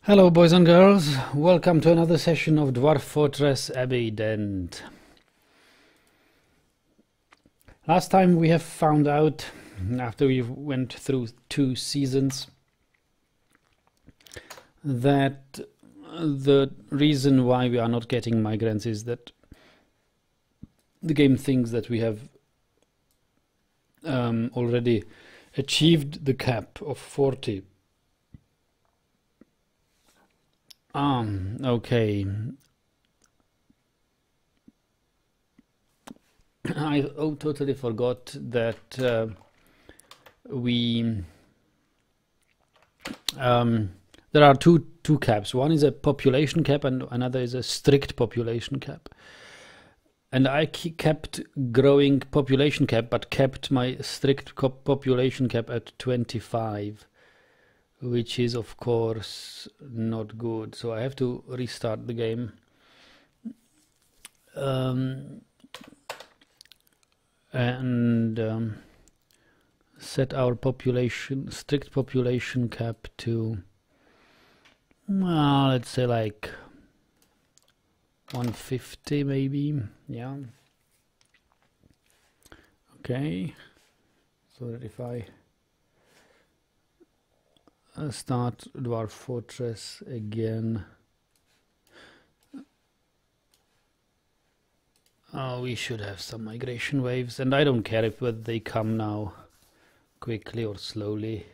Hello boys and girls, welcome to another session of Dwarf Fortress Abbeydent. Last time we have found out, after we went through 2 seasons, that the reason why we are not getting migrants is that the game thinks that we have already achieved the cap of 40. Okay. I totally forgot that there are two caps. One is a population cap and another is a strict population cap. And I kept growing population cap, but kept my strict population cap at 25. Which is of course not good, so I have to restart the game and set our strict population cap to, well, let's say like 150 maybe. Yeah, okay, so that if I start Dwarf Fortress again, we should have some migration waves, and I don't care if whether they come now quickly or slowly.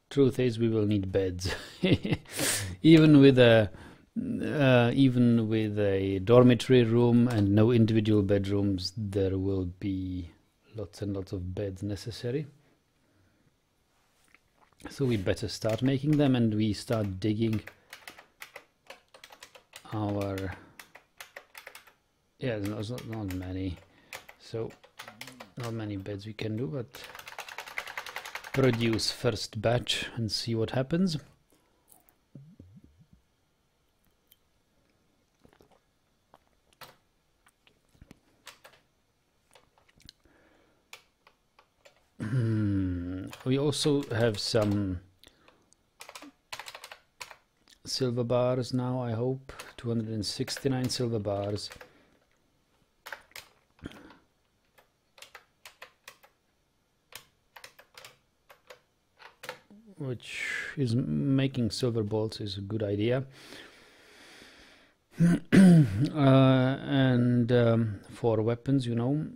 Truth is, we will need beds. even with a dormitory room and no individual bedrooms, there will be lots and lots of beds necessary. So we better start making them, and we start digging our, there's not many, so not many beds we can do, but produce first batch and see what happens. We also have some silver bars now, I hope. 269 silver bars. Which is making silver bolts is a good idea. And for weapons, you know.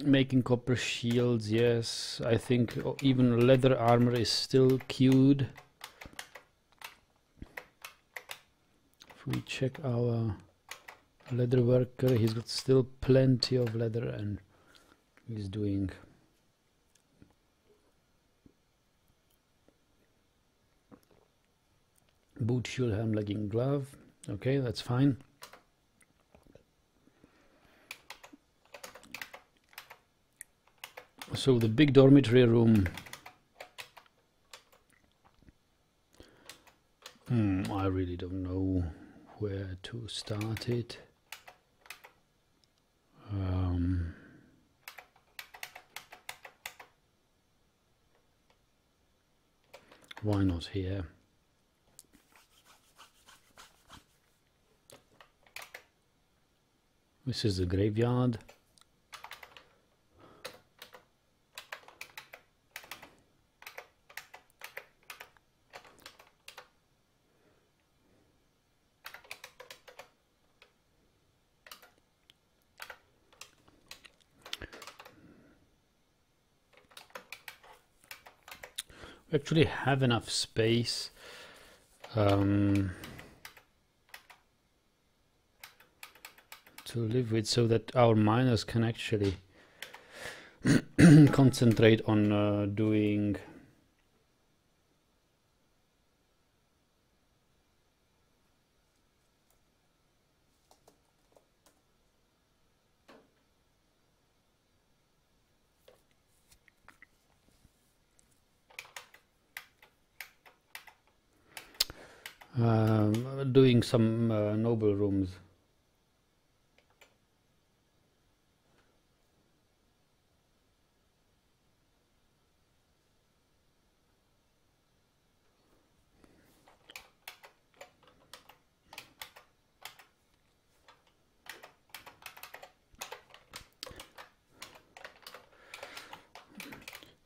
Making copper shields, yes. I think even leather armor is still queued. If we check our leather worker, he's got still plenty of leather and he's doing boot, shield, helm, legging, glove. Okay, that's fine. So the big dormitory room, I really don't know where to start it. Why not here? This is the graveyard. We actually have enough space to live with, so that our miners can actually concentrate on doing some noble rooms.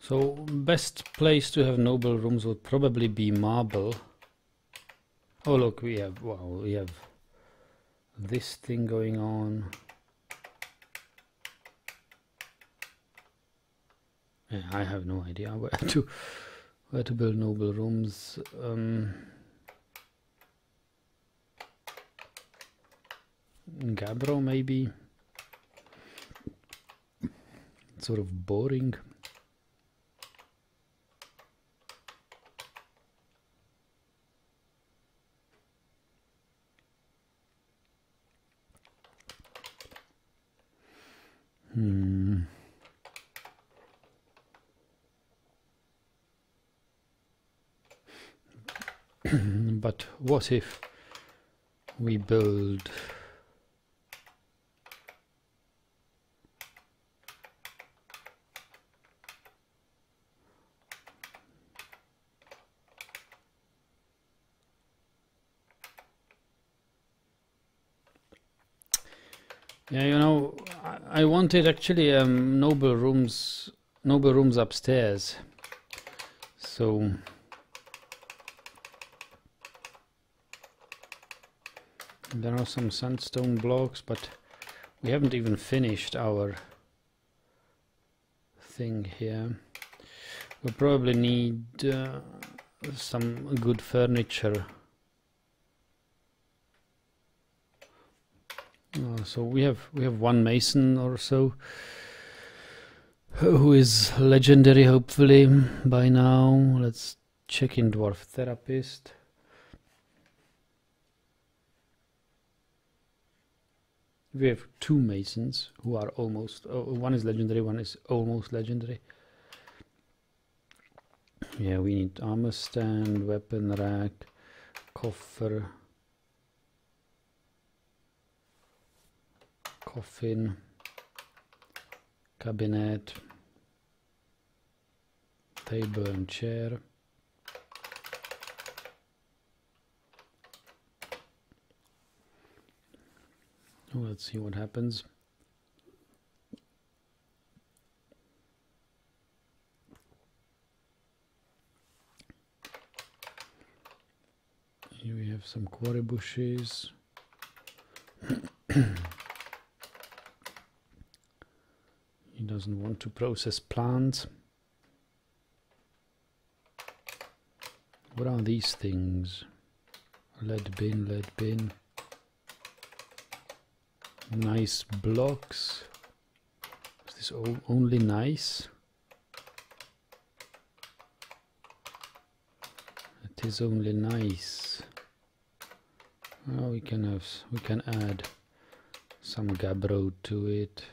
So best place to have noble rooms would probably be marble. Oh look, we have, wow, we have this thing going on. Yeah, I have no idea where to build noble rooms. Gabbro maybe. It's sort of boring. But what if we build yeah, you know, I wanted actually noble rooms upstairs. So there are some sandstone blocks, but we haven't even finished our thing here. We'll probably need some good furniture. So we have one mason or so who is legendary, hopefully by now. Let's check in Dwarf Therapist. We have two masons who are almost, one is legendary, one is almost legendary. Yeah, we need armor stand, weapon rack, coffer, coffin, cabinet, table and chair. Let's see what happens. Here we have some quarry bushes. He doesn't want to process plants. What are these things? Lead bin, lead bin. Nice blocks. Is this only nice? It is only nice. Well, we can add some gabbro to it.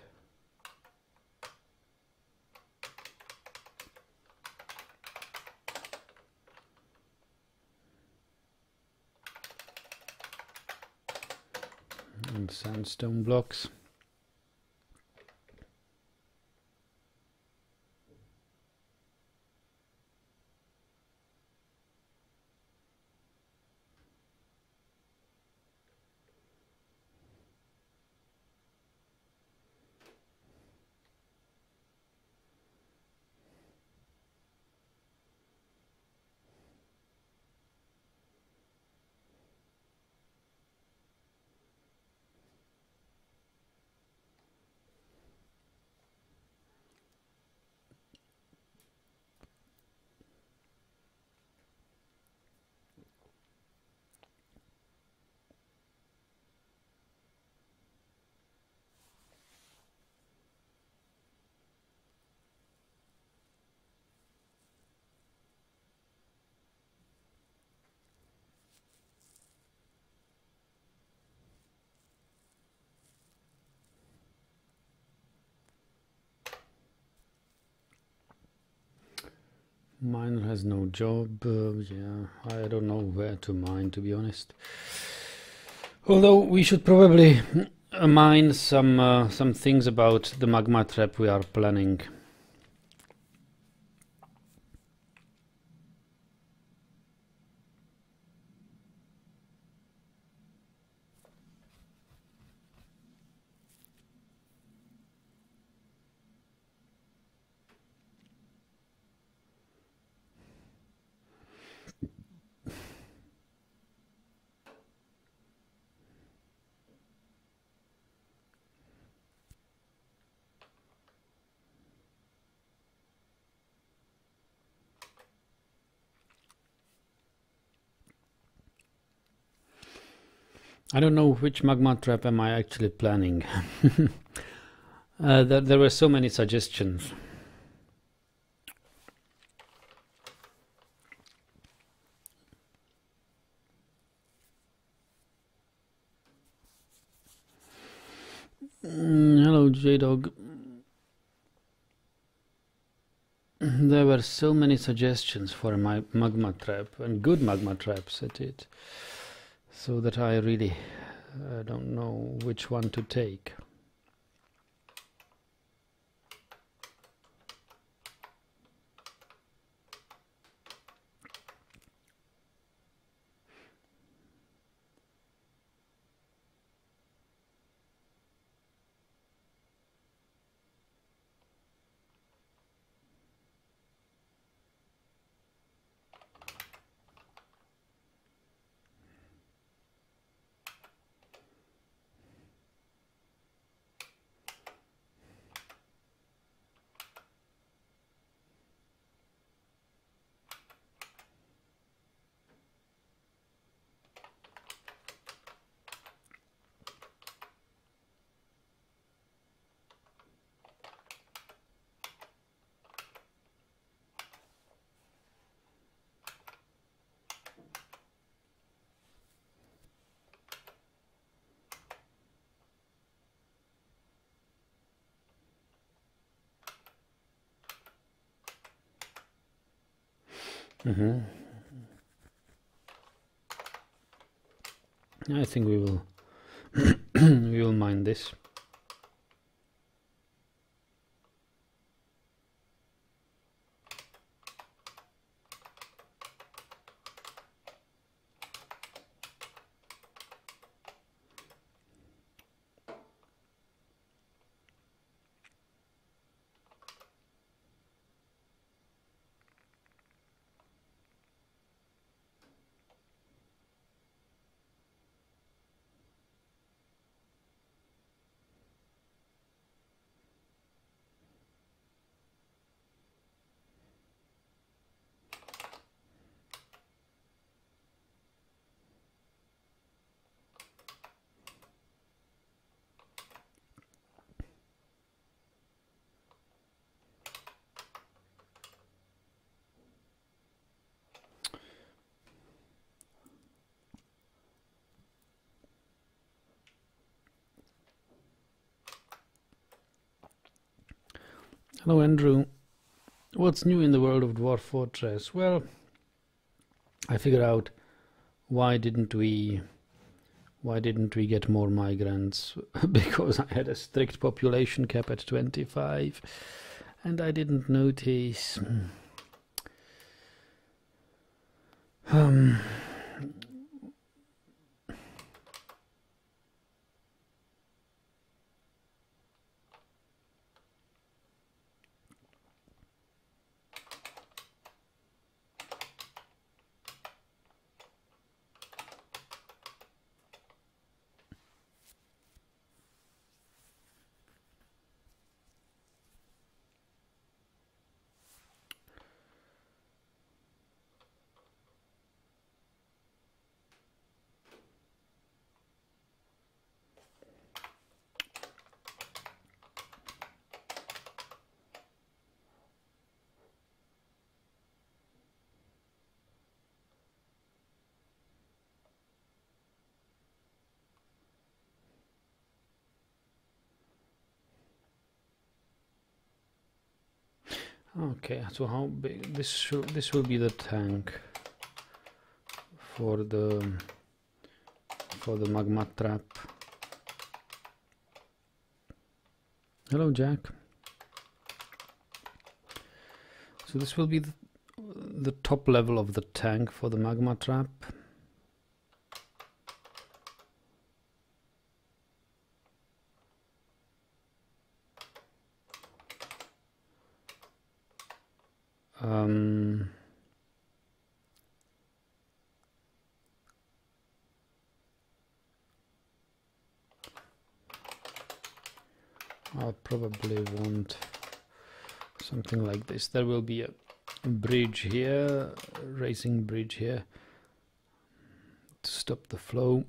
And sandstone blocks. Miner has no job. Yeah, I don't know where to mine, to be honest. Although we should probably mine some things about the magma trap we are planning. I don't know which magma trap am I actually planning. There were so many suggestions. Hello, J-Dog. There were so many suggestions for my magma trap, and good magma traps at it, so that I really don't know which one to take. I think we will we will mine this. Hello, Andrew. What's new in the world of Dwarf Fortress? Well, I figured out why didn't we get more migrants? Because I had a strict population cap at 25 and I didn't notice. Okay, so how big this will be the tank for the magma trap. Hello, Jack. So this will be the top level of the tank for the magma trap. I'll probably want something like this. There will be a bridge here, racing bridge here to stop the flow.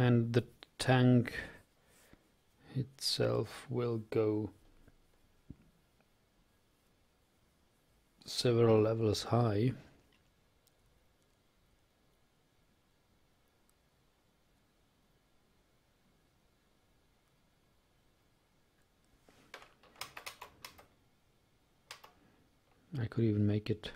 and the tank itself will go several levels high. I could even make it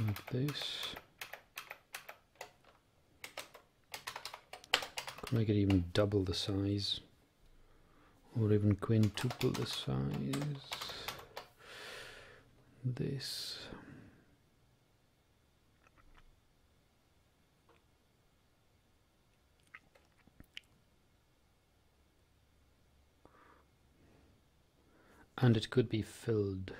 like this. Could make it even double the size, or even quintuple the size. This. And it could be filled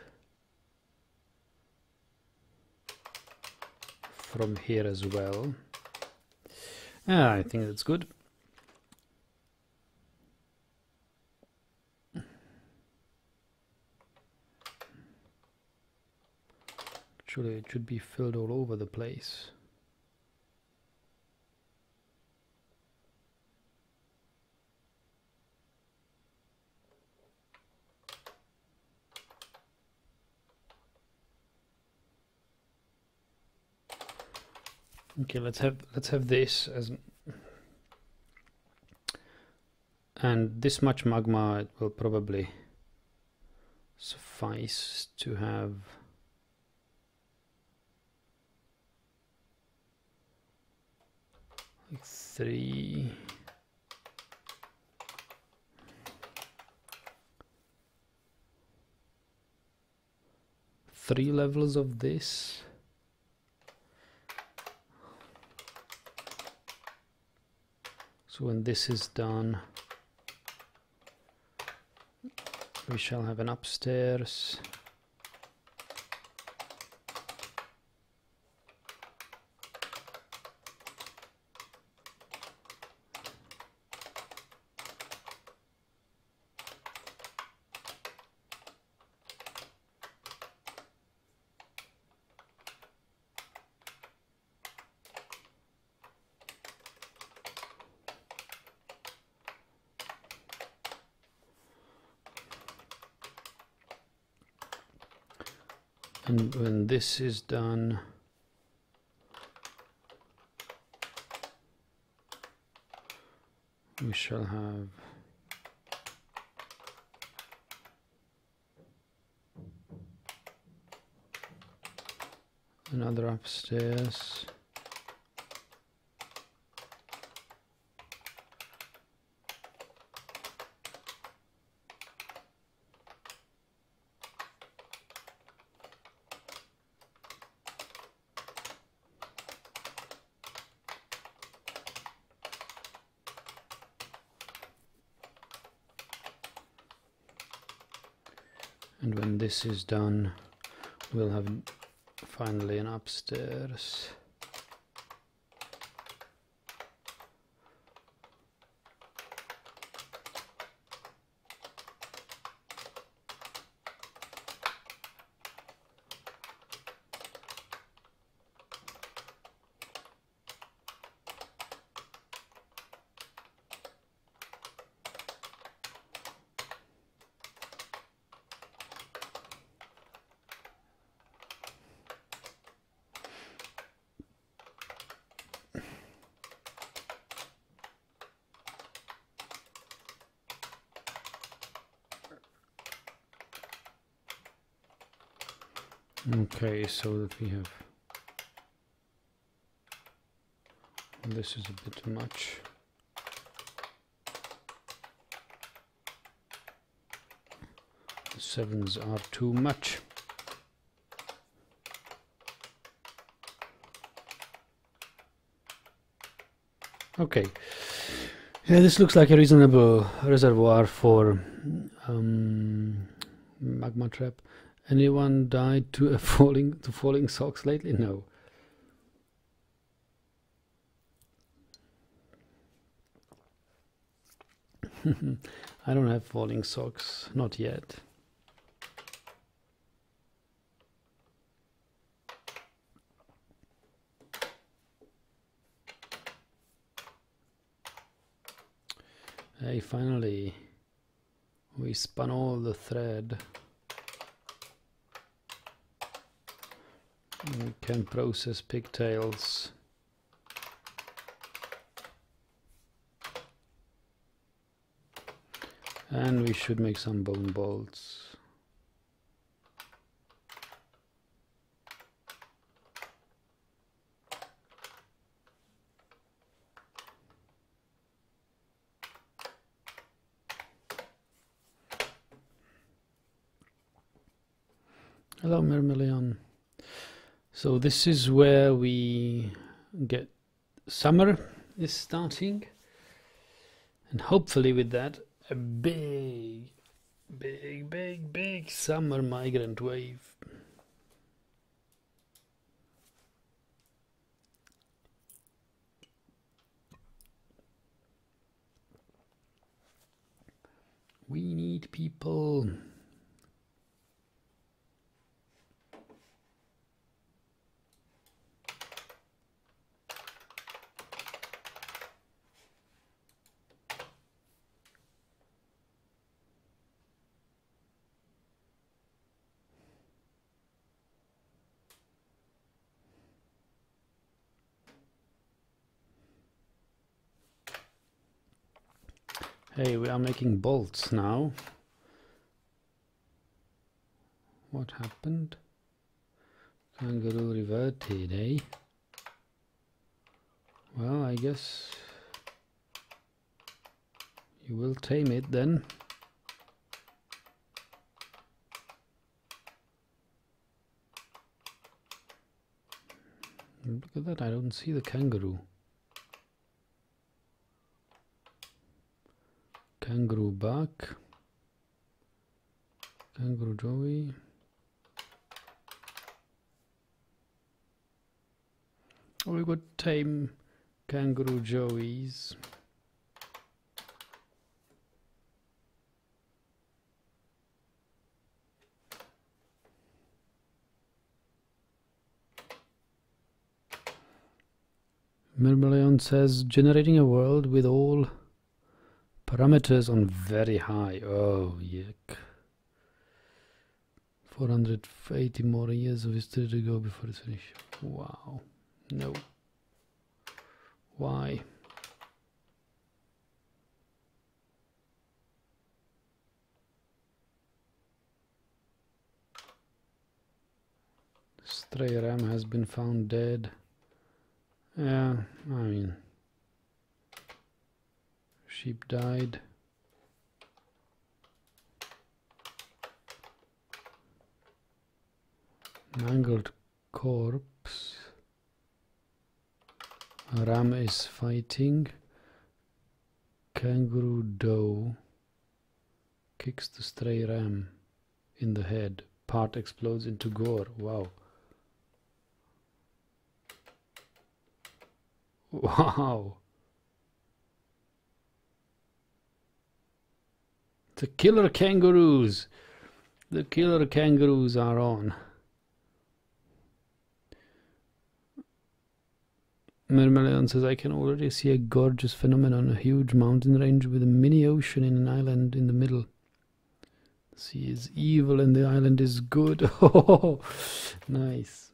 from here as well. I think that's good. Actually, it should be filled all over the place. Okay, let's have this as, and this much magma it will probably suffice to have like three levels of this. So when this is done, we shall have an upstairs. And when this is done, we shall have another upstairs. And when this is done, we'll have finally an upstairs. Okay, so that we have, this is a bit much. The 7s are too much. Okay, yeah, this looks like a reasonable reservoir for magma trap. Anyone died to falling socks lately? No. I don't have falling socks, not yet. Hey, finally, we spun all the thread. We can process pigtails. And we should make some bone bolts. Hello, Myrmeleon. So this is where we get summer is starting, and hopefully with that a big summer migrant wave. We need people. Hey, we are making bolts now. What happened? Kangaroo reverted, eh? Well, I guess you will tame it then. Look at that, I don't see the kangaroo. Kangaroo buck. Kangaroo Joey. Oh, we got tame kangaroo Joeys. Myrmeleon says generating a world with all parameters on very high. Oh, yuck. 480 more years of history to go before it's finished. Wow. No. Why? Stray ram has been found dead. Yeah, I mean, sheep died. Mangled corpse. A ram is fighting. Kangaroo doe kicks the stray ram in the head. Part explodes into gore. Wow. Wow. The killer kangaroos. The killer kangaroos are on. Myrmeleon says, I can already see a gorgeous phenomenon, a huge mountain range with a mini ocean in an island in the middle. The sea is evil and the island is good. Oh, nice.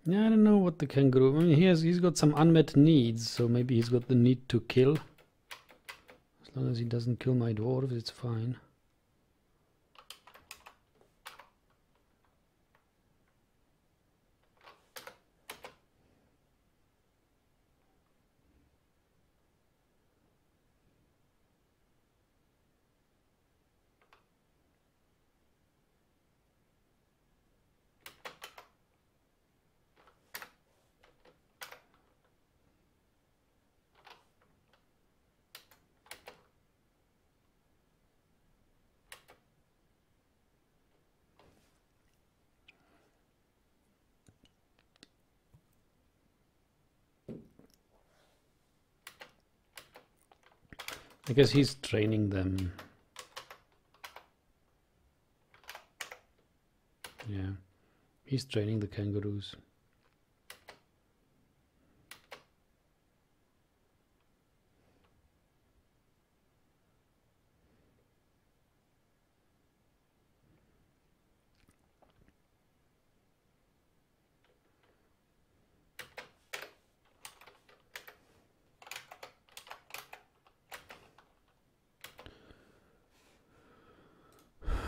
Yeah, I don't know what the kangaroo. I mean, he's got some unmet needs, so maybe he's got the need to kill. As long as he doesn't kill my dwarves, it's fine. I guess he's training them. Yeah, he's training the kangaroos.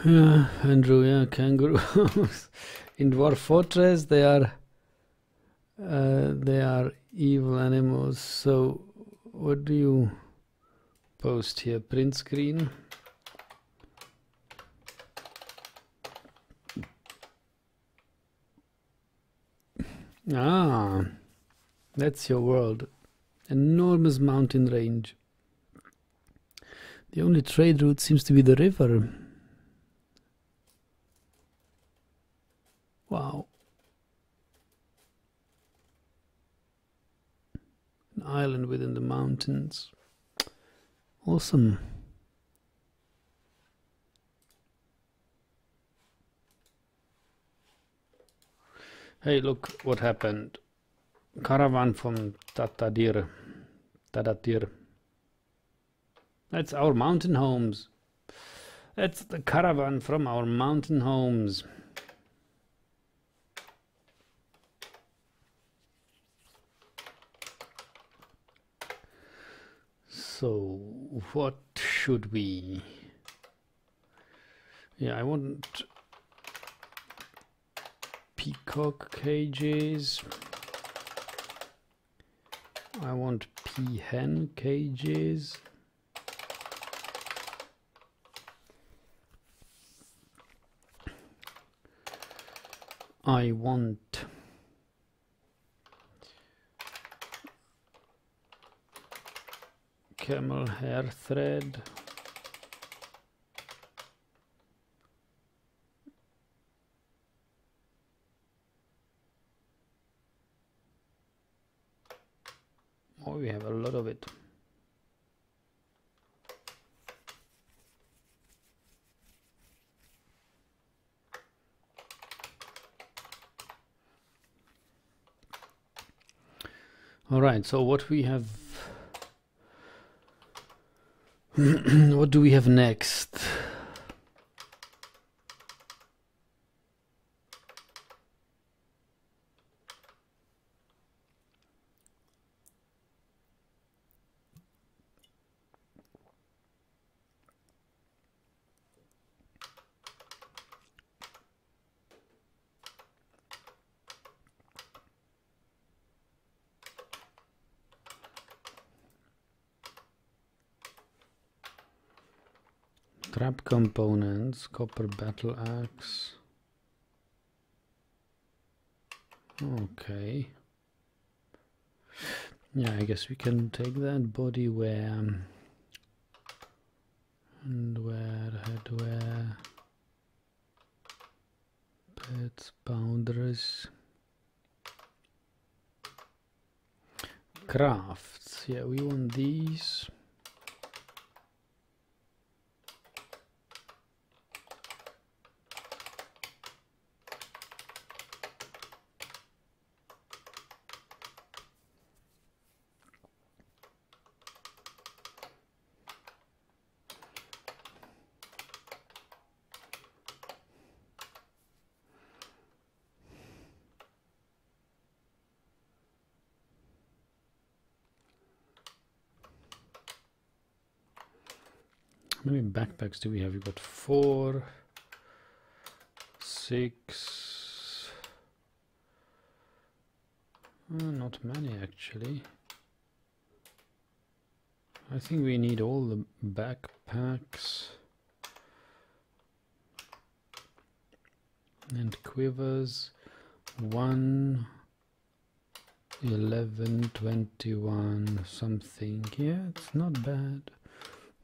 Yeah, Andrew, yeah, kangaroos. In Dwarf Fortress, they are evil animals. So, what do you post here? Print screen. Ah, that's your world. Enormous mountain range. The only trade route seems to be the river. Wow. An island within the mountains. Awesome. Hey, look what happened. Caravan from Tadatir. That's our mountain homes. That's the caravan from our mountain homes. So, what should we... Yeah, I want peacock cages. I want peahen cages. I want camel hair thread. Oh, we have a lot of it. All right, so what we have, what do we have next? Trap components, copper battle axe. Okay. Yeah, I guess we can take that. Body wear, handwear, headwear, pets, boundaries, crafts. Yeah, we want these. How many backpacks do we have? We've got 4, 6. Not many actually. I think we need all the backpacks and quivers. 1, 11, 21, something. Yeah, it's not bad.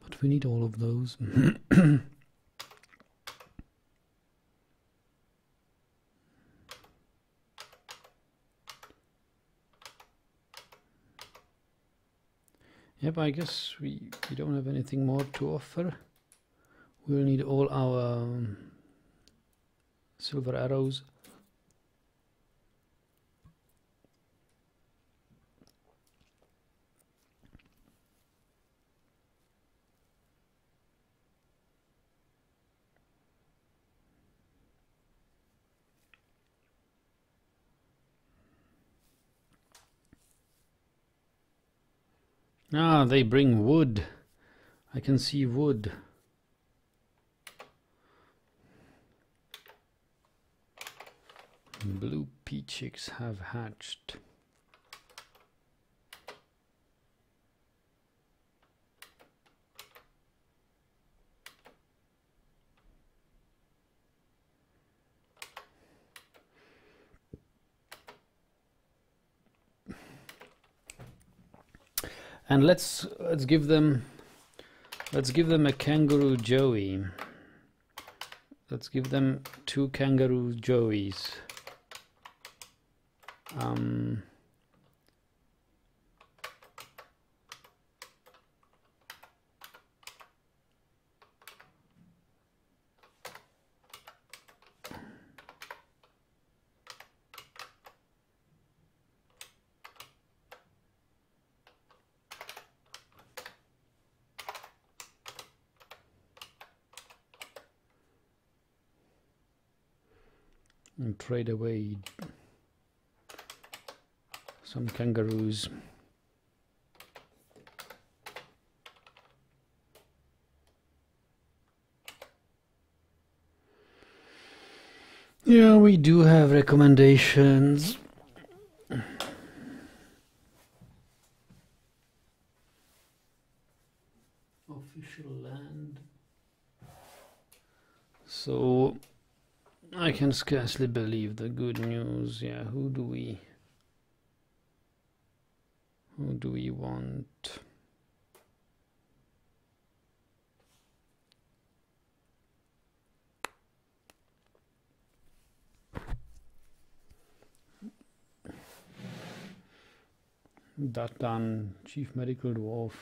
But we need all of those. Yep, I guess we don't have anything more to offer. We'll need all our silver arrows. Ah, they bring wood. I can see wood. Blue pea chicks have hatched. And let's give them a kangaroo joey. Let's give them 2 kangaroo joeys. And trade away some kangaroos. Yeah, we do have recommendations. Official land. So I can scarcely believe the good news. Yeah, who do we want? That done, Chief Medical Dwarf.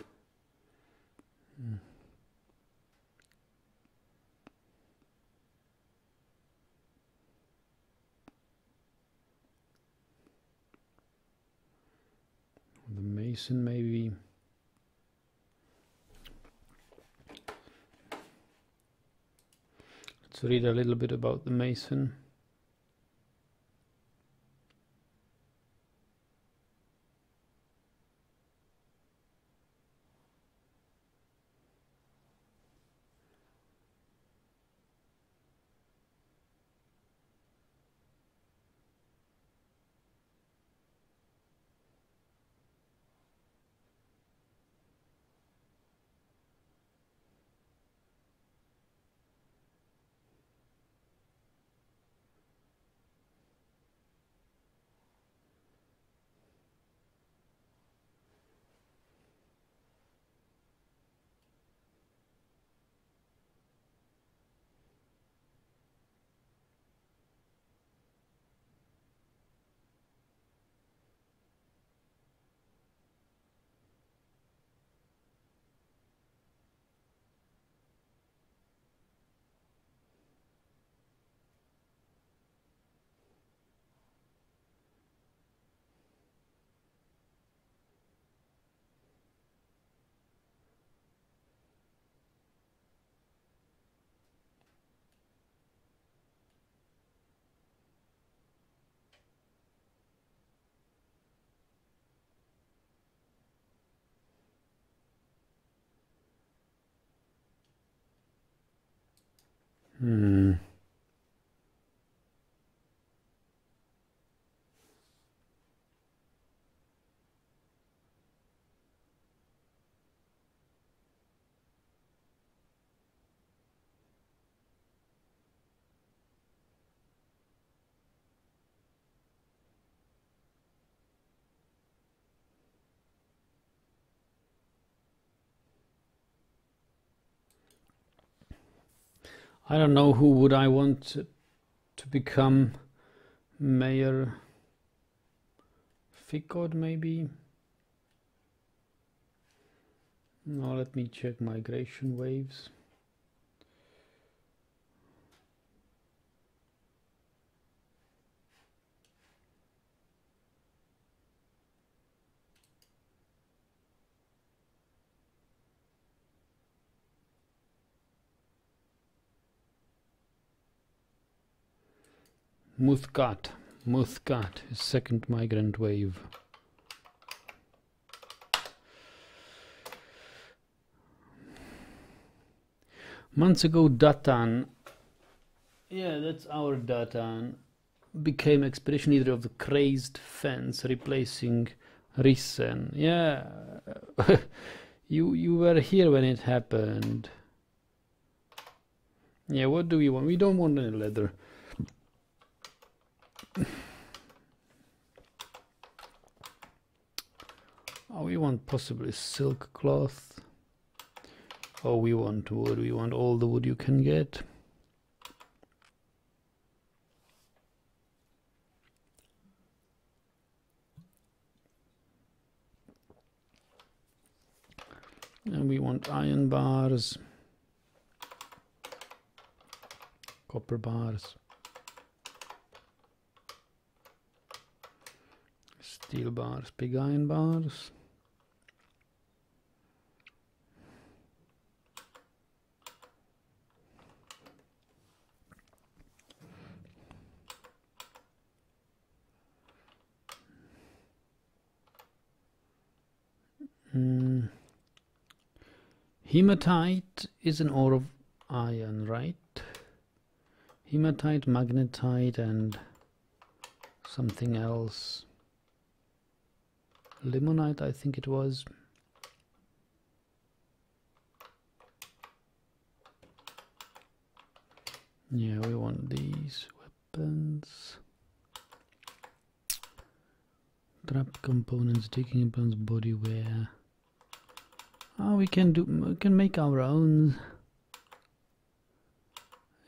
The Mason, maybe. Let's read a little bit about the Mason. I don't know who would I want to become mayor. Ficod, maybe. Now let me check migration waves. Muscat is second migrant wave. Months ago, Datan, yeah, that's our Datan, became expedition leader of the Crazed Fence, replacing Rissen. Yeah, you were here when it happened. Yeah, what do we want? We don't want any leather. Oh, we want possibly silk cloth. Oh, we want wood. We want all the wood you can get. And we want iron bars, copper bars, steel bars, pig iron bars. Hematite is an ore of iron, right? Hematite, magnetite, and something else. Limonite, I think it was. Yeah, we want these weapons. Trap components, digging components, body wear. Oh, we can make our own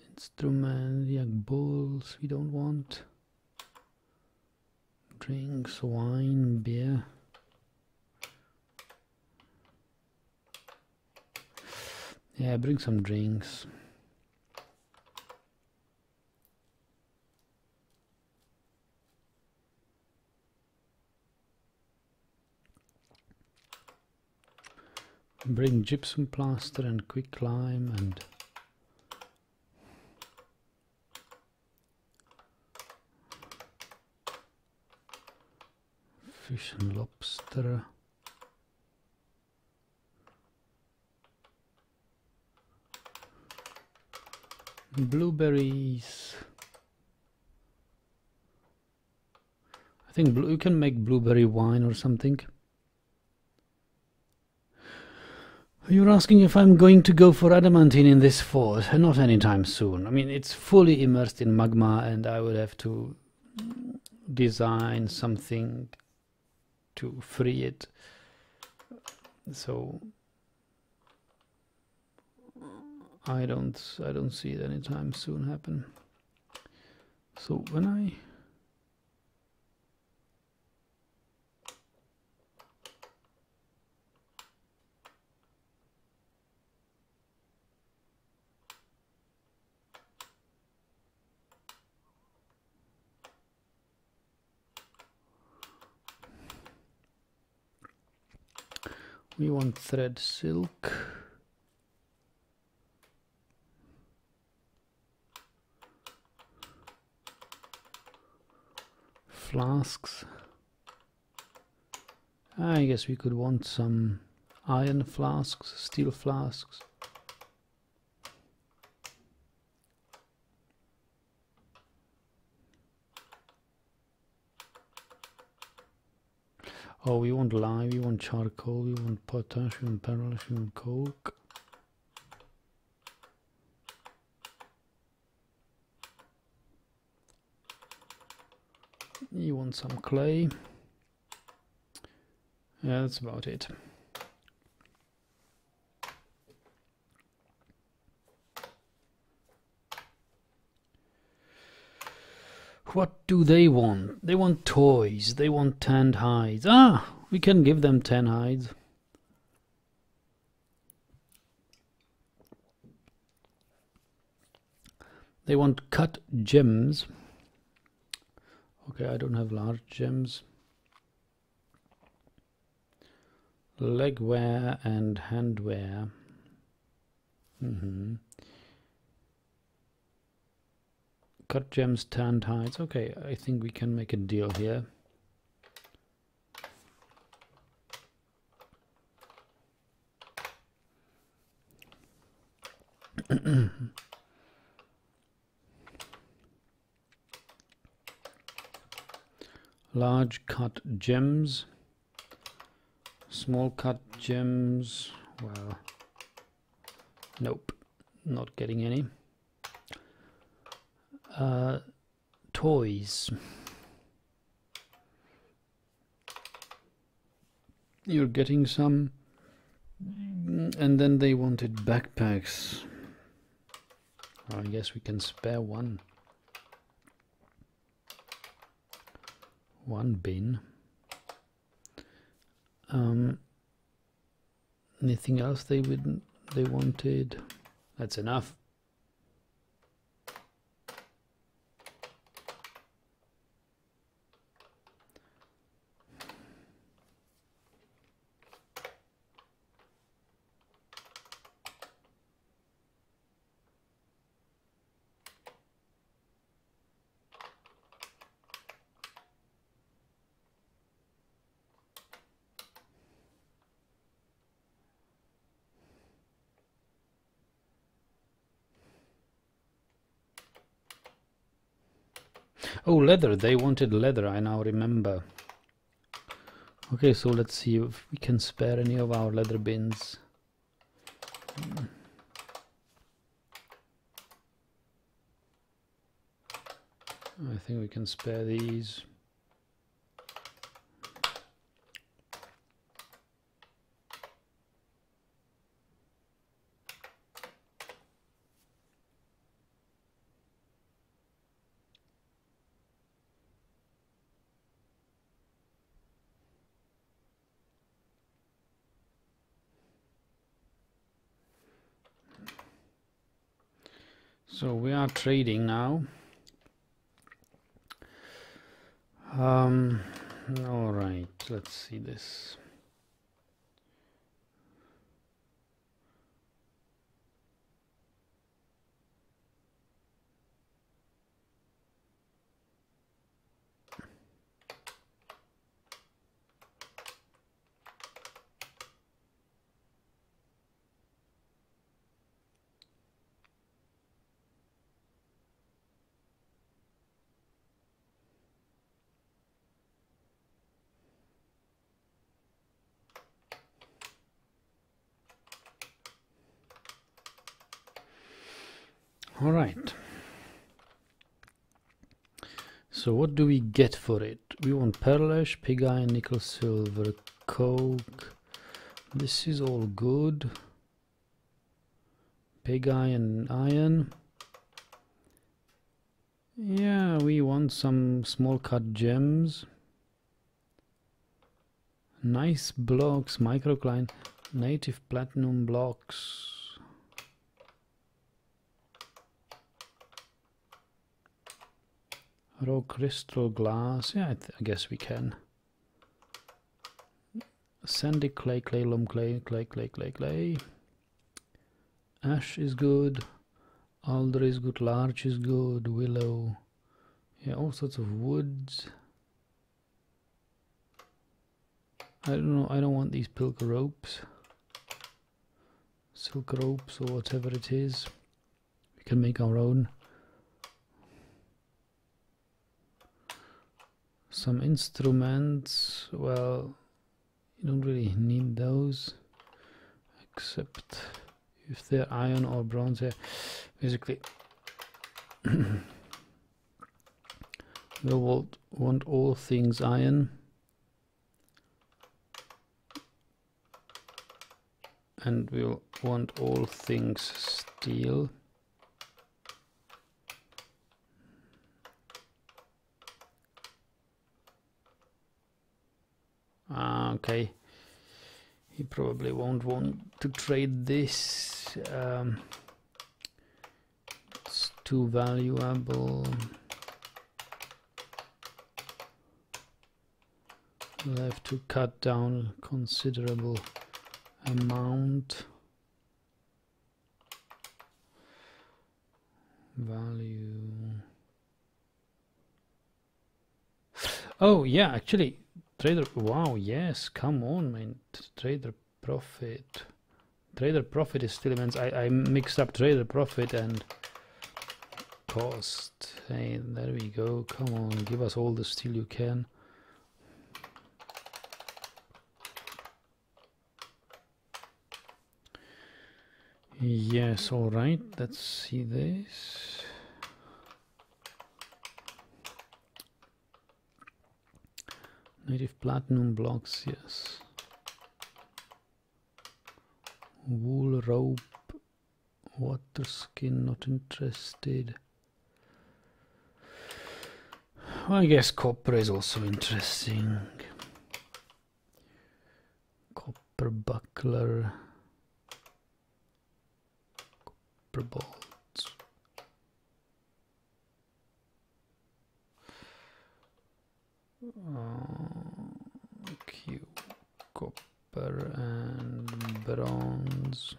instruments. Yeah, bowls we don't want. Drinks, wine, beer. Yeah, bring some drinks. Bring gypsum plaster and quick lime and fish and lobster. Blueberries. I think you can make blueberry wine or something. You're asking if I'm going to go for adamantine in this fort? Not anytime soon. I mean, it's fully immersed in magma and I would have to design something to free it. So I don't see it anytime soon happen. So when we want thread silk. Flasks. I guess we could want some iron flasks, steel flasks. Oh, we want lime, we want charcoal, we want potash, we want pearls, we want coke. You want some clay. Yeah, that's about it. What do they want? They want toys. They want tanned hides. Ah, we can give them 10 hides. They want cut gems. Okay, I don't have large gems. Leg wear and hand wear. Cut gems, tanned hides. Okay, I think we can make a deal here. Large cut gems, small cut gems. Well, nope, not getting any. Toys. You're getting some. And then they wanted backpacks. I guess we can spare one. One bin. Anything else they wanted? That's enough. Oh, leather. They wanted leather, I now remember. Okay, so let's see if we can spare any of our leather bins. I think we can spare these. So we are trading now. All right, let's see this. All right. So what do we get for it? We want pearlash, pig iron, nickel, silver, coke. This is all good. Pig iron, iron. Yeah, we want some small cut gems. Nice blocks, microcline, native platinum blocks. Raw crystal glass. Yeah, I guess we can. Sandy clay, clay, loam clay, clay, clay, clay, clay. Ash is good. Alder is good. Larch is good. Willow. Yeah, all sorts of woods. I don't know. I don't want these pilk ropes. Silk ropes or whatever it is. We can make our own. Some instruments, well, you don't really need those, except if they're iron or bronze. Yeah, basically, we'll want all things iron, and we'll want all things steel. Okay, he probably won't want to trade this. It's too valuable. We'll have to cut down a considerable amount. Value. Oh yeah, actually, trader. Wow, yes, come on, man. Trader profit. Trader profit is still immense. I mixed up trader profit and cost. Hey, there we go. Come on, give us all the steel you can. Yes, all right. Let's see this. Native platinum blocks, yes. Wool rope, water skin, not interested. Well, I guess copper is also interesting. Copper buckler. Copper bolts. Q, copper and bronze.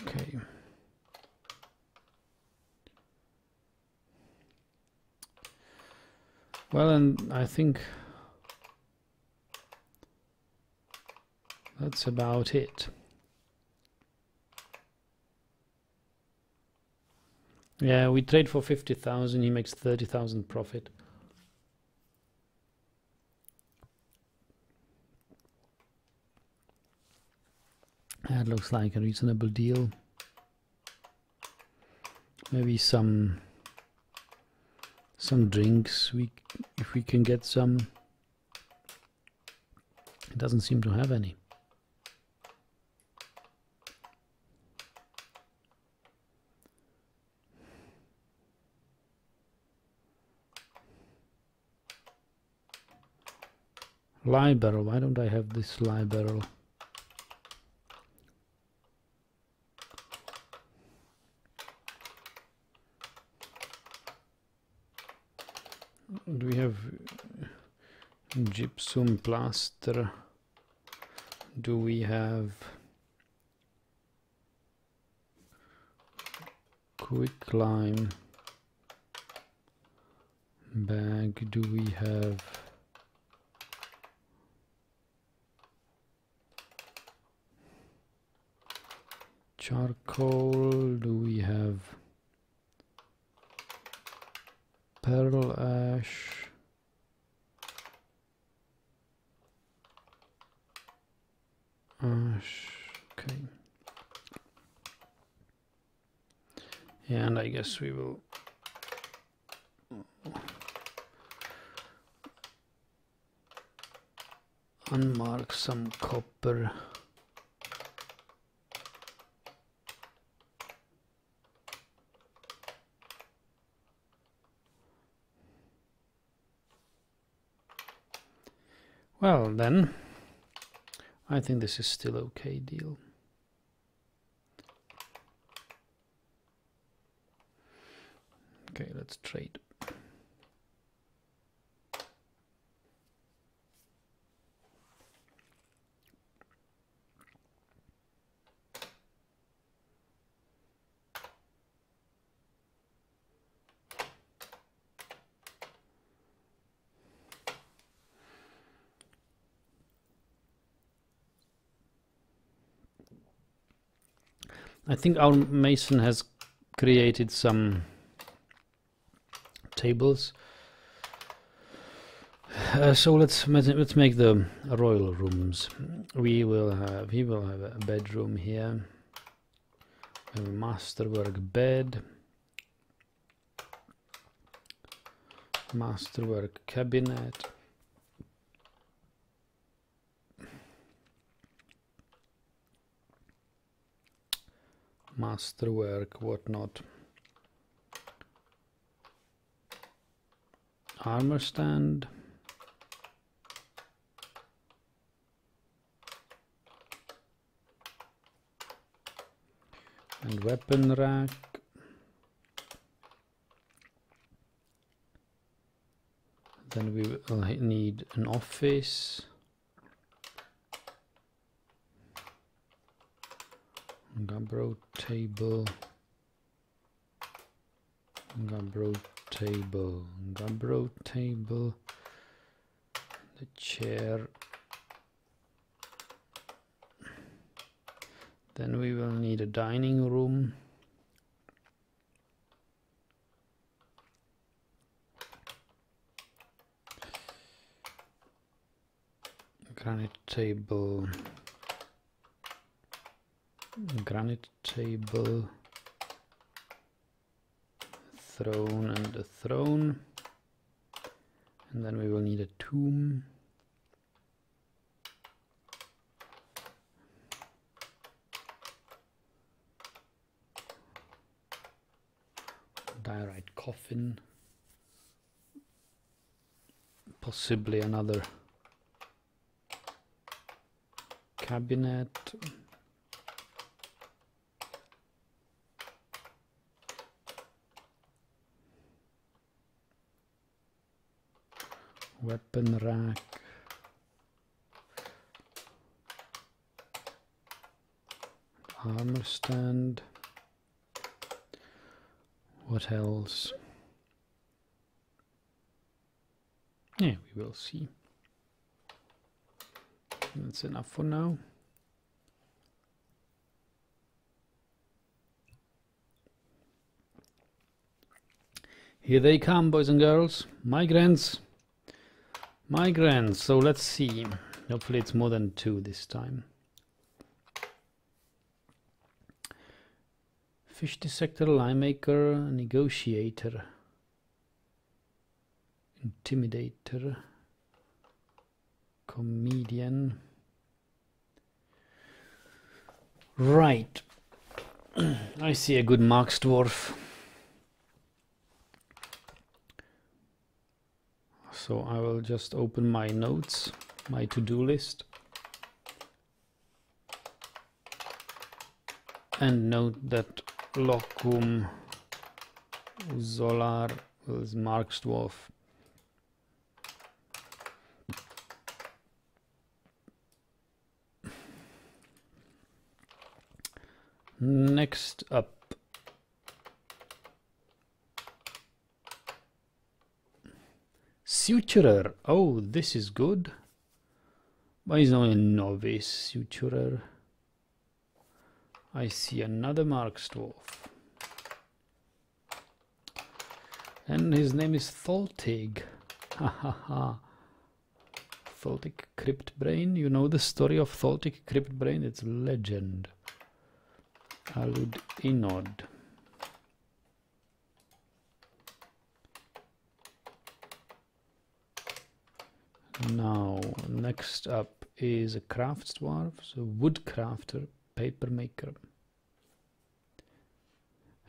Okay. Well, and I think that's about it. Yeah, we trade for 50,000, he makes 30,000 profit. That looks like a reasonable deal. Maybe some drinks, if we can get some. It doesn't seem to have any. Lye barrel, why don't I have this lye barrel? Do we have gypsum plaster? Do we have quicklime bag? Do we have charcoal? Do we have pearl ash? Okay. And I guess we will unmark some copper. Well then, I think this is still okay deal. Okay, let's trade. I think our mason has created some tables. So let's make the royal rooms. He will have a bedroom here. We have a masterwork bed, masterwork cabinet, masterwork whatnot, armor stand, and weapon rack. Then we will need an office. Gabbro table. Gabbro table. Gabbro table. The chair. Then we will need a dining room. Granite table. Granite table. Throne and a throne. And then we will need a tomb. Diorite coffin, possibly another cabinet, weapon rack, armor stand. What else? Yeah, we will see. That's enough for now. Here they come, boys and girls. Migrants. Migrants. So let's see. Hopefully it's more than 2 this time. Fish dissector, line maker, negotiator, intimidator, comedian. Right. I see a good Marx Dwarf. So I will just open my notes, my to-do list. And note that Locum Solar is Marx Dwarf. Next up, suturer. Oh, this is good. Why is only a novice suturer? I see another Marx Dwarf. And his name is Tholtig. Ha ha ha. Tholtig Crypt Brain. You know the story of Tholtig Crypt Brain? It's legend. Alud Inod. Now, next up is a crafts dwarf, so wood crafter, paper maker.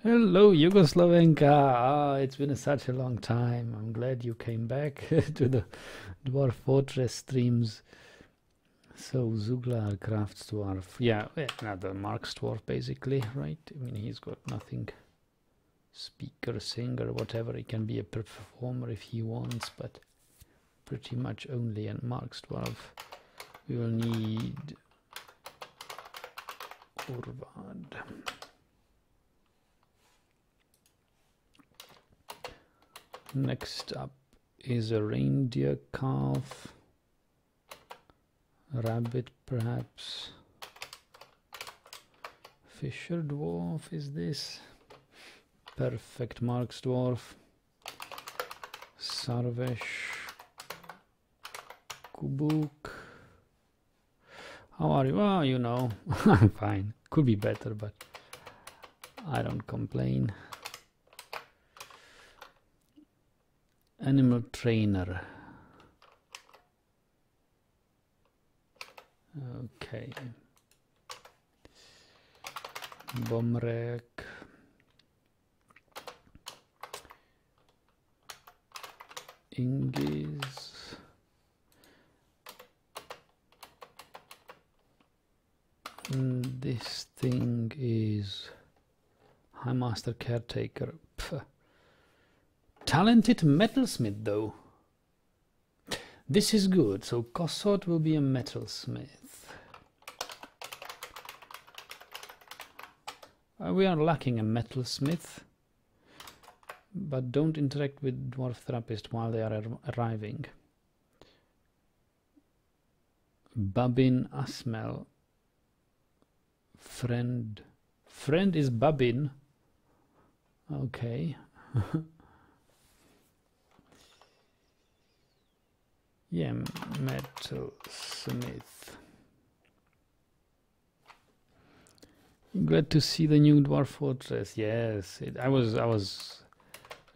Hello, Yugoslavenka. Ah, it's been such a long time. I'm glad you came back to the Dwarf Fortress streams. So, Zuglar crafts dwarf. Yeah, another Marx dwarf, basically, right? I mean, he's got nothing. Speaker, singer, whatever. He can be a performer if he wants, but pretty much only a Marx dwarf. We will need Urvad. Next up is a reindeer calf, rabbit perhaps, fisher dwarf is this, perfect Marx dwarf, Sarvesh, Kubuk. How are you? Well, you know, I'm fine. Could be better, but I don't complain. Animal trainer. Okay. Bomrek. Ingiz. This thing is High Master Caretaker. Pff. Talented Metalsmith, though. This is good. So Kossot will be a Metalsmith. We are lacking a Metalsmith. But don't interact with Dwarf Therapist while they are arriving. Babin Asmel. Friend. Friend is Babin. Okay. Yeah, Metalsmith. Glad to see the new Dwarf Fortress. Yes, I was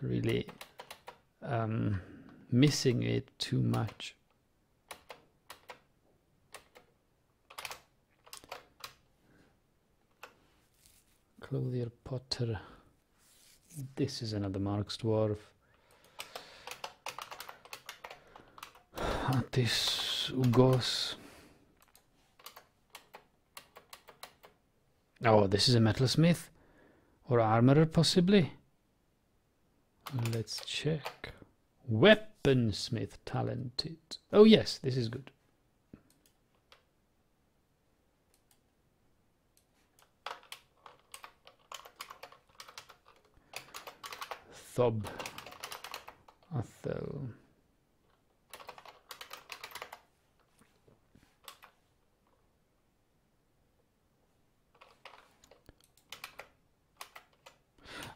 really missing it too much. Clothier Potter. This is another Mark's Dwarf. This Ugos. Oh, this is a Metalsmith or Armorer possibly. Let's check. Weaponsmith talented. Oh yes, this is good. Thob. Athel.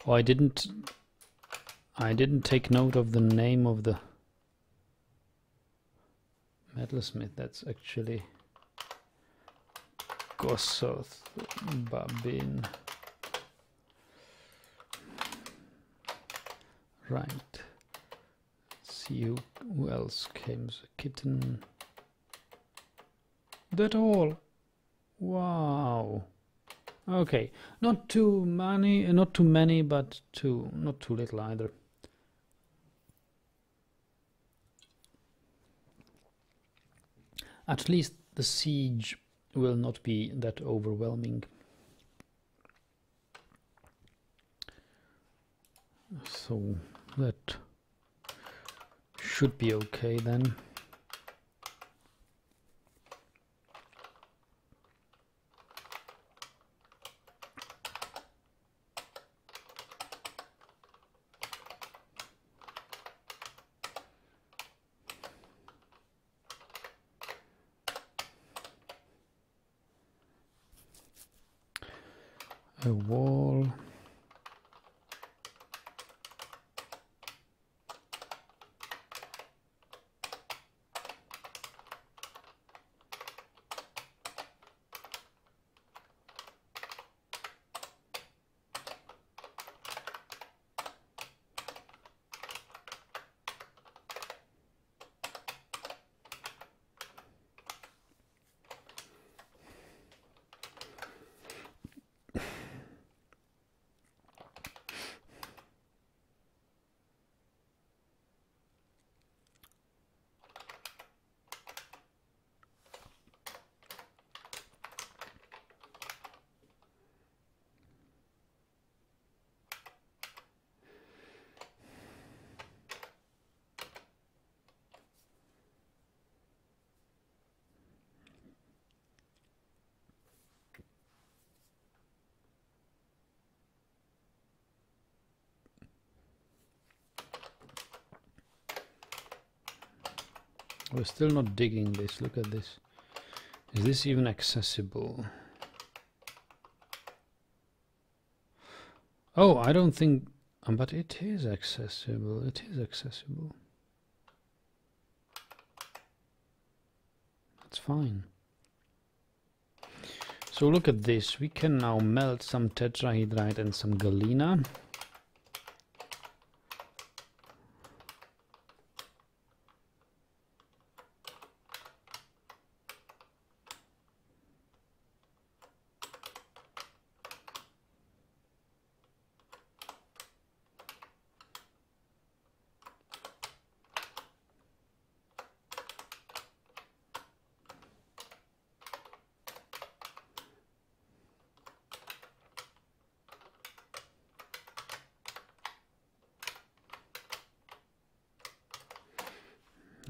Oh, I didn't take note of the name of the Metalsmith. That's actually Gossoth Babin. Right. Let's see who else came. Kitten. That all. Wow. Okay, not too many, but not too little either. At least the siege will not be that overwhelming. So that should be okay then. A wall. We're still not digging this. Look at this. Is this even accessible? Oh, I don't think... but it is accessible. It is accessible. That's fine. So look at this. We can now melt some tetrahedrite and some galena.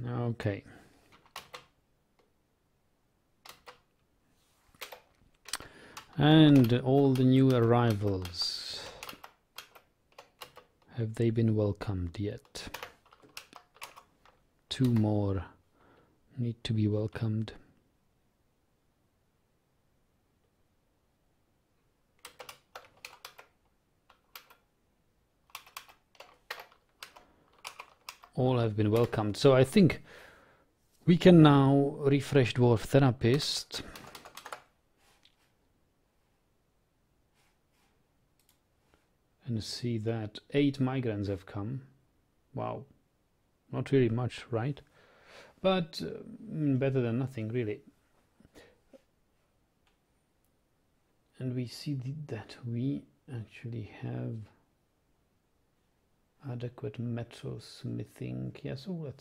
Okay. And all the new arrivals. Have they been welcomed yet? 2 more need to be welcomed. All have been welcomed. So I think we can now refresh Dwarf Therapist. And see that 8 migrants have come. Wow. Not really much, right? But better than nothing, really. And we see that we actually have adequate metal smithing. Yeah, so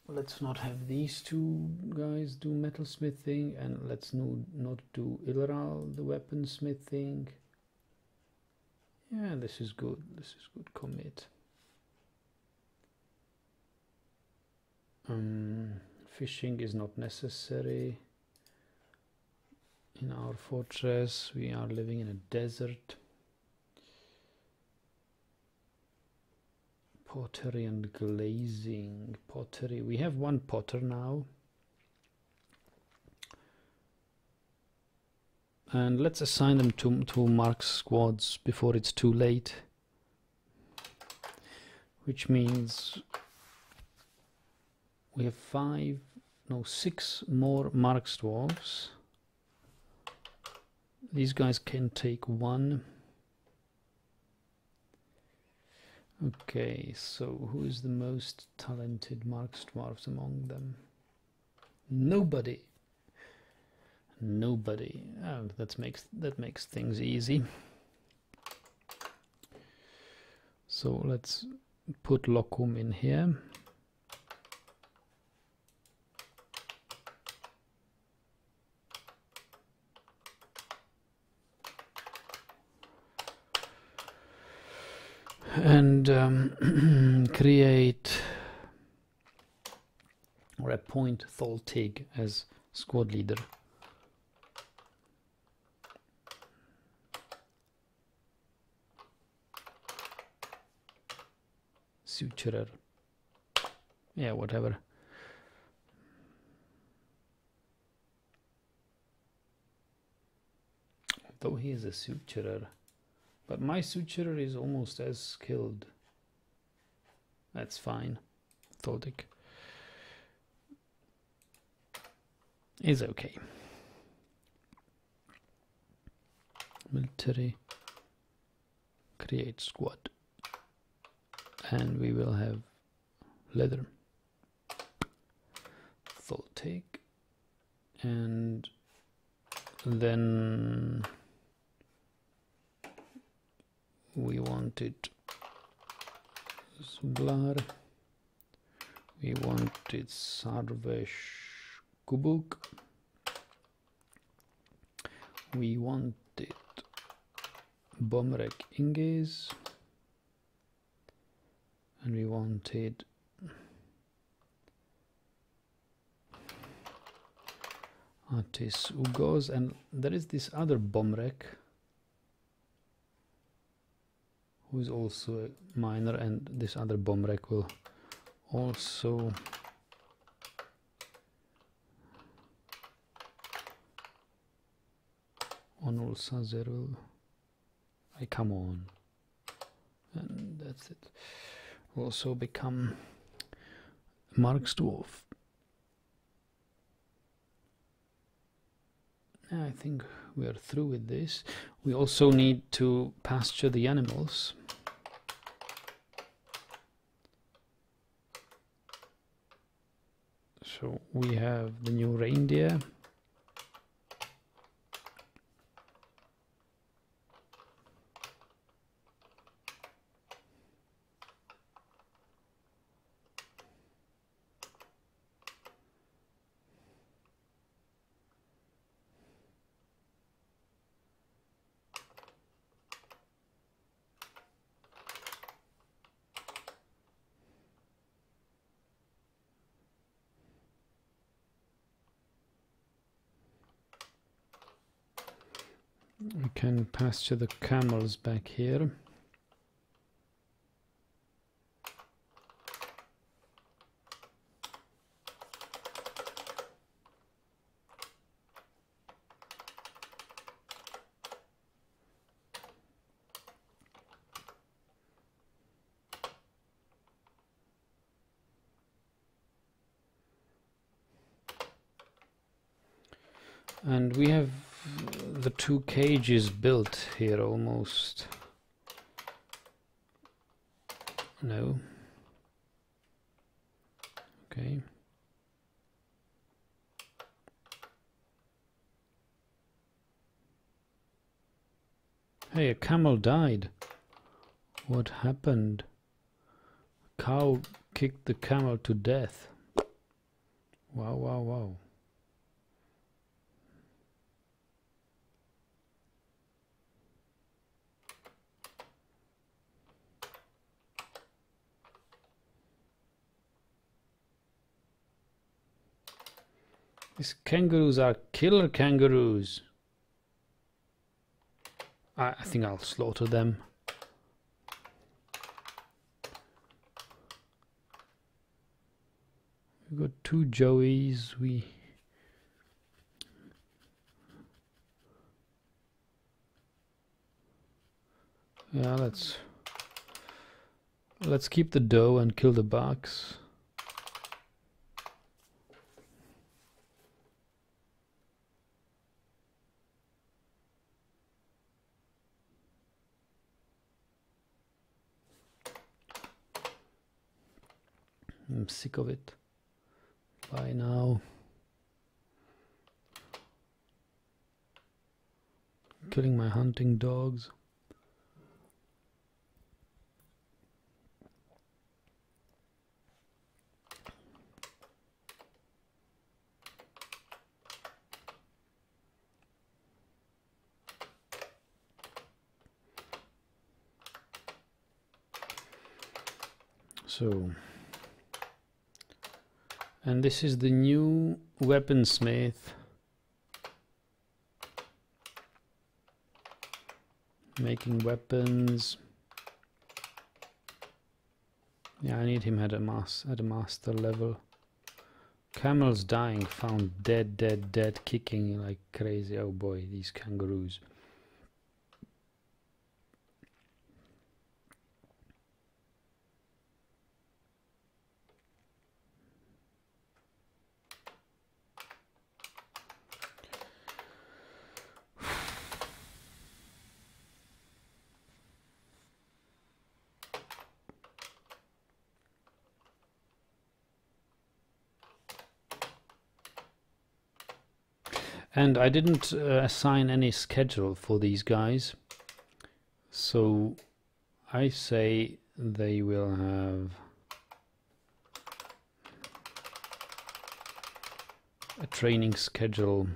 let's not have these 2 guys do metal smithing, and let's not do Ilral the weapon smithing. Yeah, this is good. This is good commit. Fishing is not necessary. In our fortress, we are living in a desert. Pottery and glazing. Pottery. We have 1 potter now. And let's assign them to Mark squads before it's too late. Which means we have 6 more Mark dwarves. These guys can take 1. Okay, so who is the most talented Mark dwarves among them? Nobody. Nobody. Oh, that makes things easy. So let's put Locum in here. And create or appoint Tholtig as squad leader. Suturer. Yeah, whatever. Though he is a suturer. But my suturer is almost as skilled. That's fine. Tholtig is okay. Military. Create squad. And we will have leather. Tholtig. And then we wanted Zublar, we wanted Sarvesh Kubuk, we wanted Bomrek Inges, and we wanted Atis Ugos, and there is this other Bomrek who is also a miner, and this other Bomrek will also Onul Sazer will come on, and that's it. Also become Mark's dwarf. I think we are through with this. We also need to pasture the animals. So we have the new reindeer. We can pasture the camels back here. And we have the 2 cages built here almost. No. Okay. Hey, a camel died. What happened? A cow kicked the camel to death. Wow, wow, wow. These kangaroos are killer kangaroos. I think I'll slaughter them. We've got 2 joeys. Yeah, let's keep the doe and kill the bucks. I'm sick of it. Bye now. Killing my hunting dogs. So, and this is the new weaponsmith. Making weapons. Yeah, I need him at a master level. Camels dying, found dead, kicking like crazy. Oh boy, these kangaroos. And I didn't assign any schedule for these guys, so I say they will have a training schedule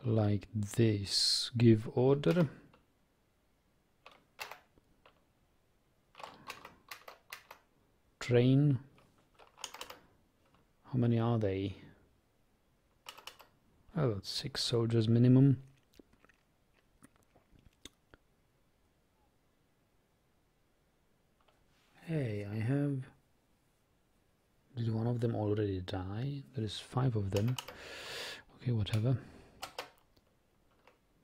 like this. Give order. Train. How many are they? Oh, that's 6 soldiers minimum. Hey, I have... Did one of them already die? There is 5 of them. Okay, whatever.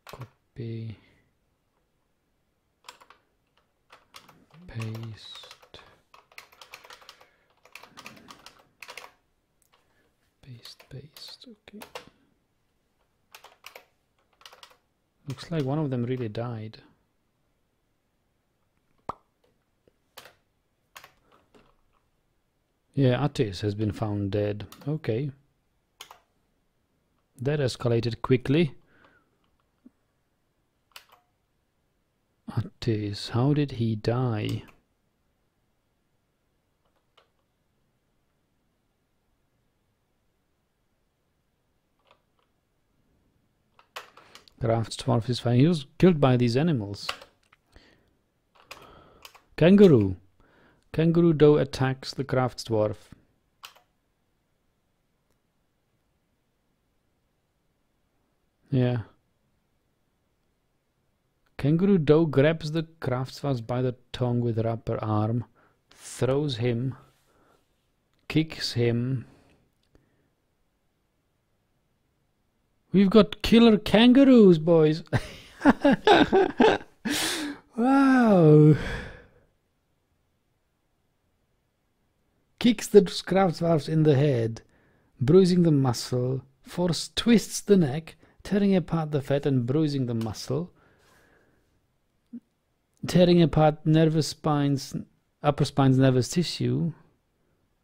Copy. Paste. Paste, okay. Looks like one of them really died. Yeah, Attis has been found dead. Okay. That escalated quickly. Attis, how did he die? Dwarf is fine. He was killed by these animals. Kangaroo. Kangaroo doe attacks the Dwarf. Yeah. Kangaroo dog grabs the Kraftwerk by the tongue with upper arm, throws him, kicks him. We've got killer kangaroos, boys. Wow. Kicks the Kraftwerk in the head, bruising the muscle. Force twists the neck, tearing apart the fat and bruising the muscle. Tearing apart nervous spines, upper spine's nervous tissue.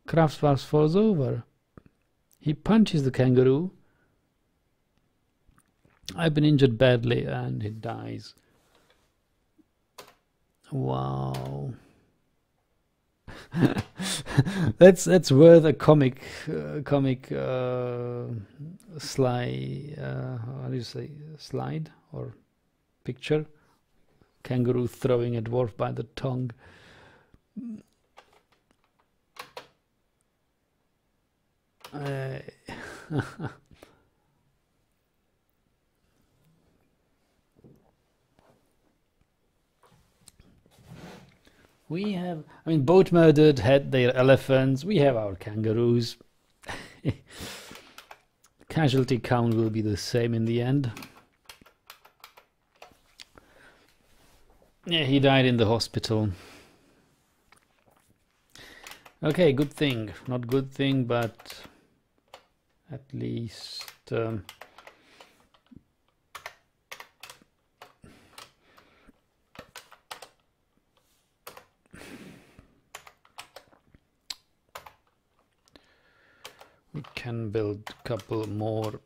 Kraftwerk falls over. He punches the kangaroo. I've been injured badly, and he dies. Wow. that's worth a comic slide. How do you say, slide or picture? Kangaroo throwing a dwarf by the tongue. We have, I mean, boat murdered had their elephants. We have our kangaroos. Casualty count will be the same in the end. Yeah, he died in the hospital. Okay, good thing. Not good thing, but at least we can build a couple more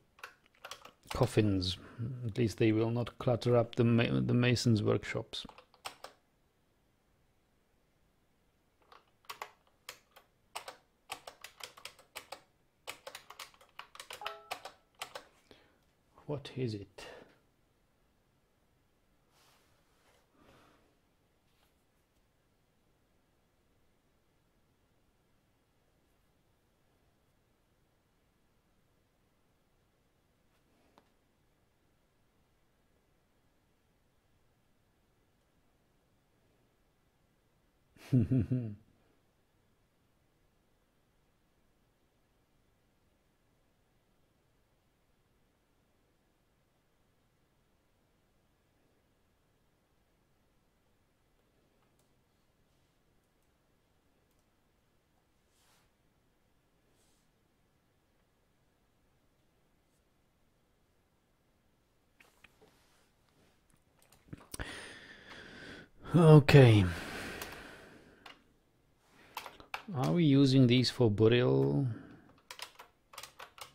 coffins. At least they will not clutter up the masons' workshops. What is it? Okay. Are we using these for burial?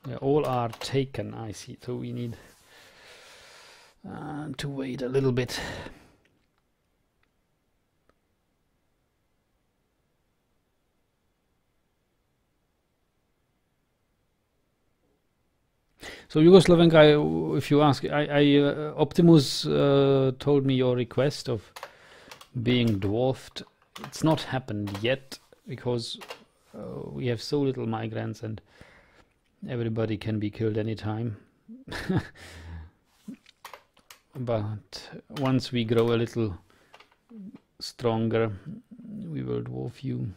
Yeah, all are taken, I see. So we need to wait a little bit. So Yugoslavenka, if you ask, Optimus told me your request of being dwarfed. It's not happened yet because we have so little migrants and everybody can be killed anytime. But once we grow a little stronger, we will dwarf you.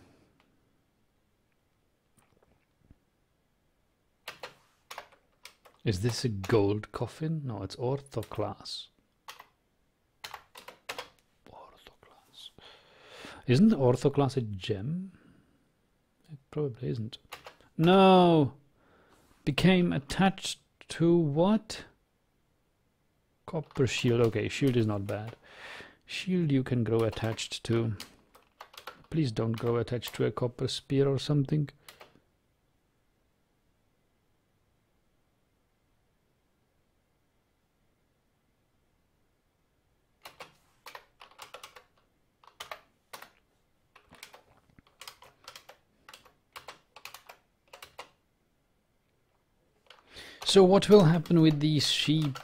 Is this a gold coffin? No, it's ortho class. Isn't the ortho class a gem? It probably isn't. No! Became attached to what? Copper shield. Okay, shield is not bad. Shield you can grow attached to. Please don't grow attached to a copper spear or something. So what will happen with these sheep?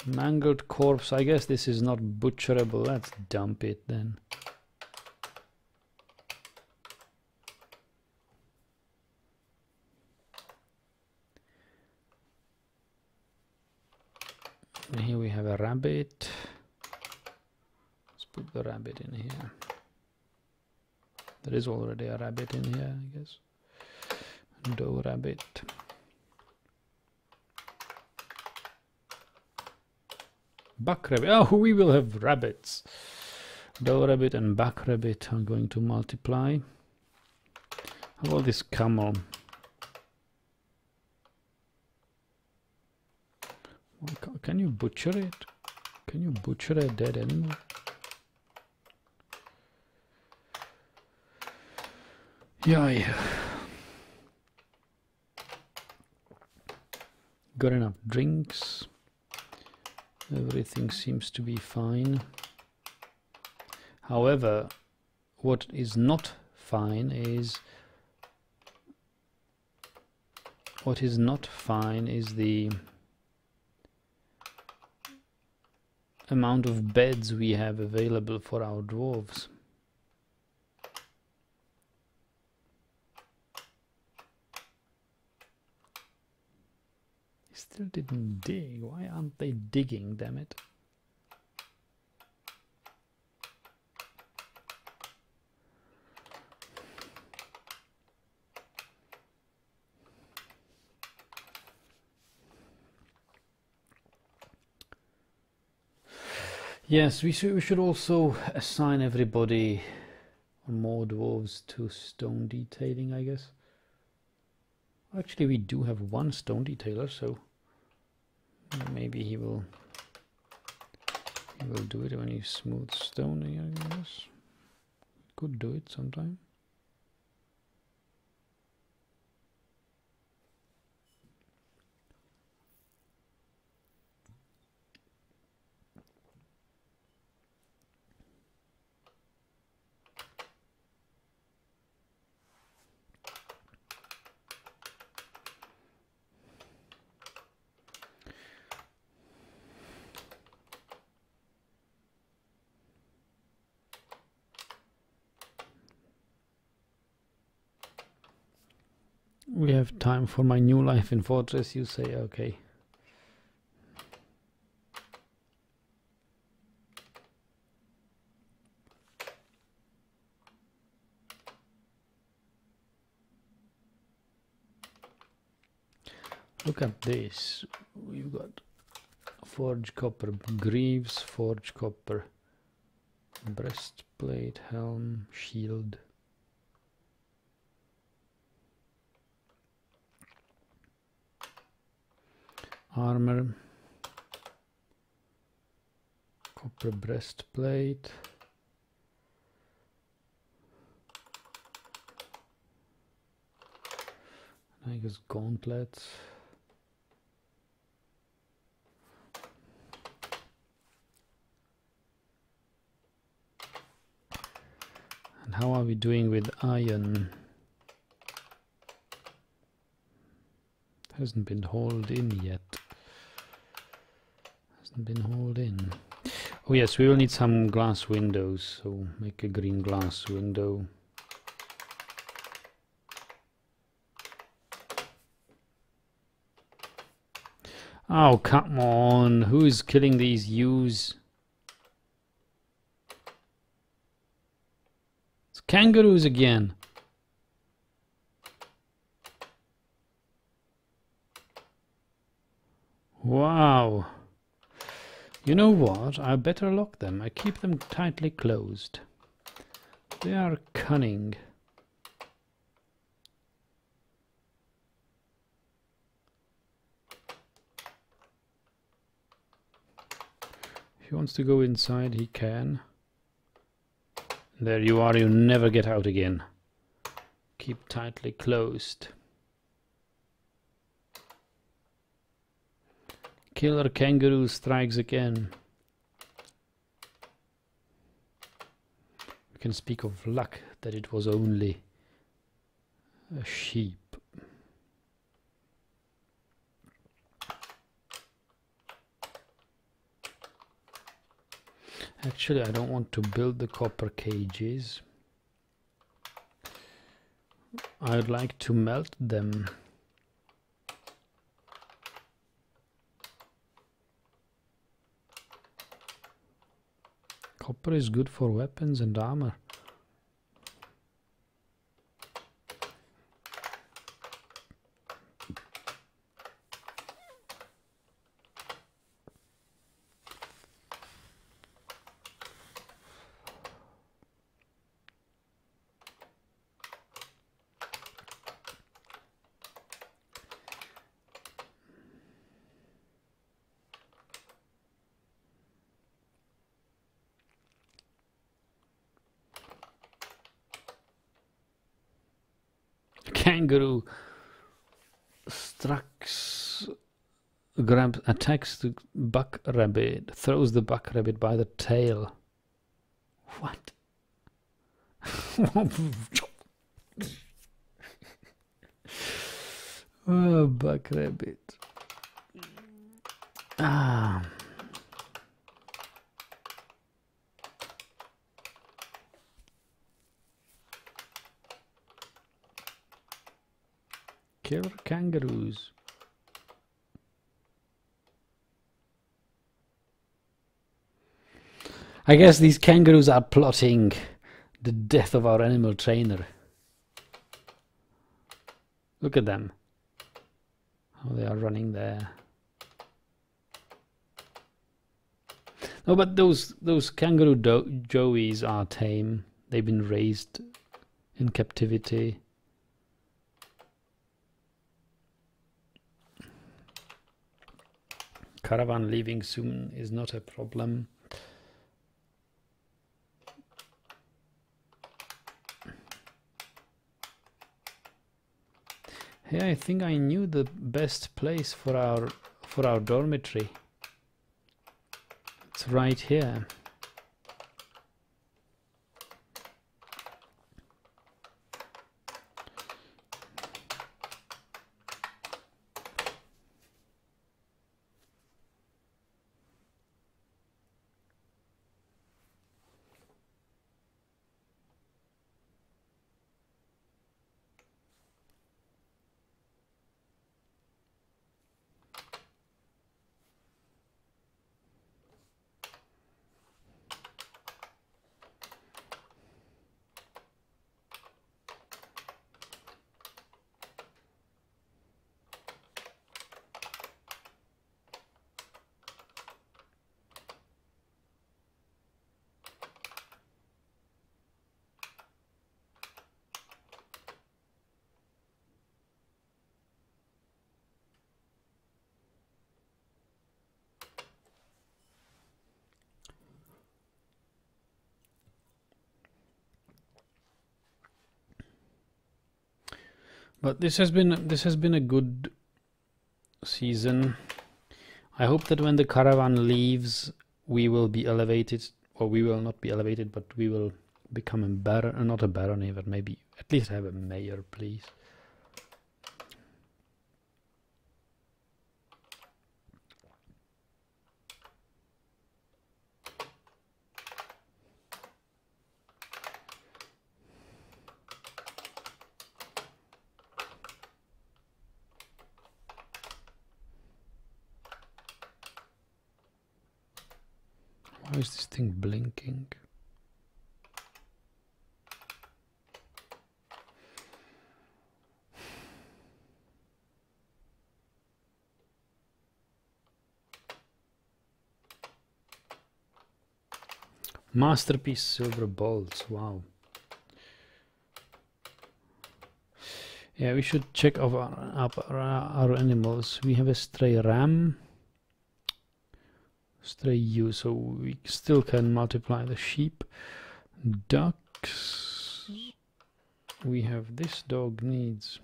Mangled corpse. I guess this is not butcherable. Let's dump it then. And here we have a rabbit. Let's put the rabbit in here. There is already a rabbit in here, I guess. Doe rabbit. Buck rabbit. Oh, we will have rabbits. Doe rabbit and buck rabbit are going to multiply. How about this camel? Can you butcher it? Can you butcher a dead animal? Yeah. Got enough drinks. Everything seems to be fine. However, what is not fine is the amount of beds we have available for our dwarves. He still didn't dig. Why aren't they digging, damn it? Yes, we should also assign everybody more dwarves to stone detailing, I guess. Actually, we do have one stone detailer, so maybe he will do it when he's smooth stoning, I guess. Could do it sometime. We have time for my new life in Fortress, you say, okay. Look at this. We've got forge copper greaves, forge copper breastplate, helm, shield. Armor, copper breastplate, I guess gauntlets. And how are we doing with iron? Hasn't been hauled in yet. Oh yes, we will need some glass windows, so make a green glass window. Oh, come on. Who is killing these ewes? It's kangaroos again. Wow. You know what? I better lock them. I keep them tightly closed. They are cunning. If he wants to go inside, he can. There you are. You never get out again. Keep tightly closed. Killer kangaroo strikes again. We can speak of luck that it was only a sheep. Actually, I don't want to build the copper cages. I would like to melt them. Copper is good for weapons and armor. Kangaroo attacks the buck rabbit, throws the buck rabbit by the tail. What? Oh, buck rabbit. Ah. Killer kangaroos. I guess these kangaroos are plotting the death of our animal trainer. Look at them. How they are running there. No, but those kangaroo joeys are tame. They've been raised in captivity. Caravan leaving soon is not a problem. Hey, I think I knew the best place for our dormitory. It's right here. But this has been a good season. I hope that when the caravan leaves, we will be elevated, or we will not be elevated, but we will become a baron, not a barony, but maybe at least have a mayor, please. Why is this thing blinking? Masterpiece silver bolts, wow. Yeah, we should check our animals. We have a stray ram. Stray ewe, so we still can multiply the sheep. Ducks. We have this dog needs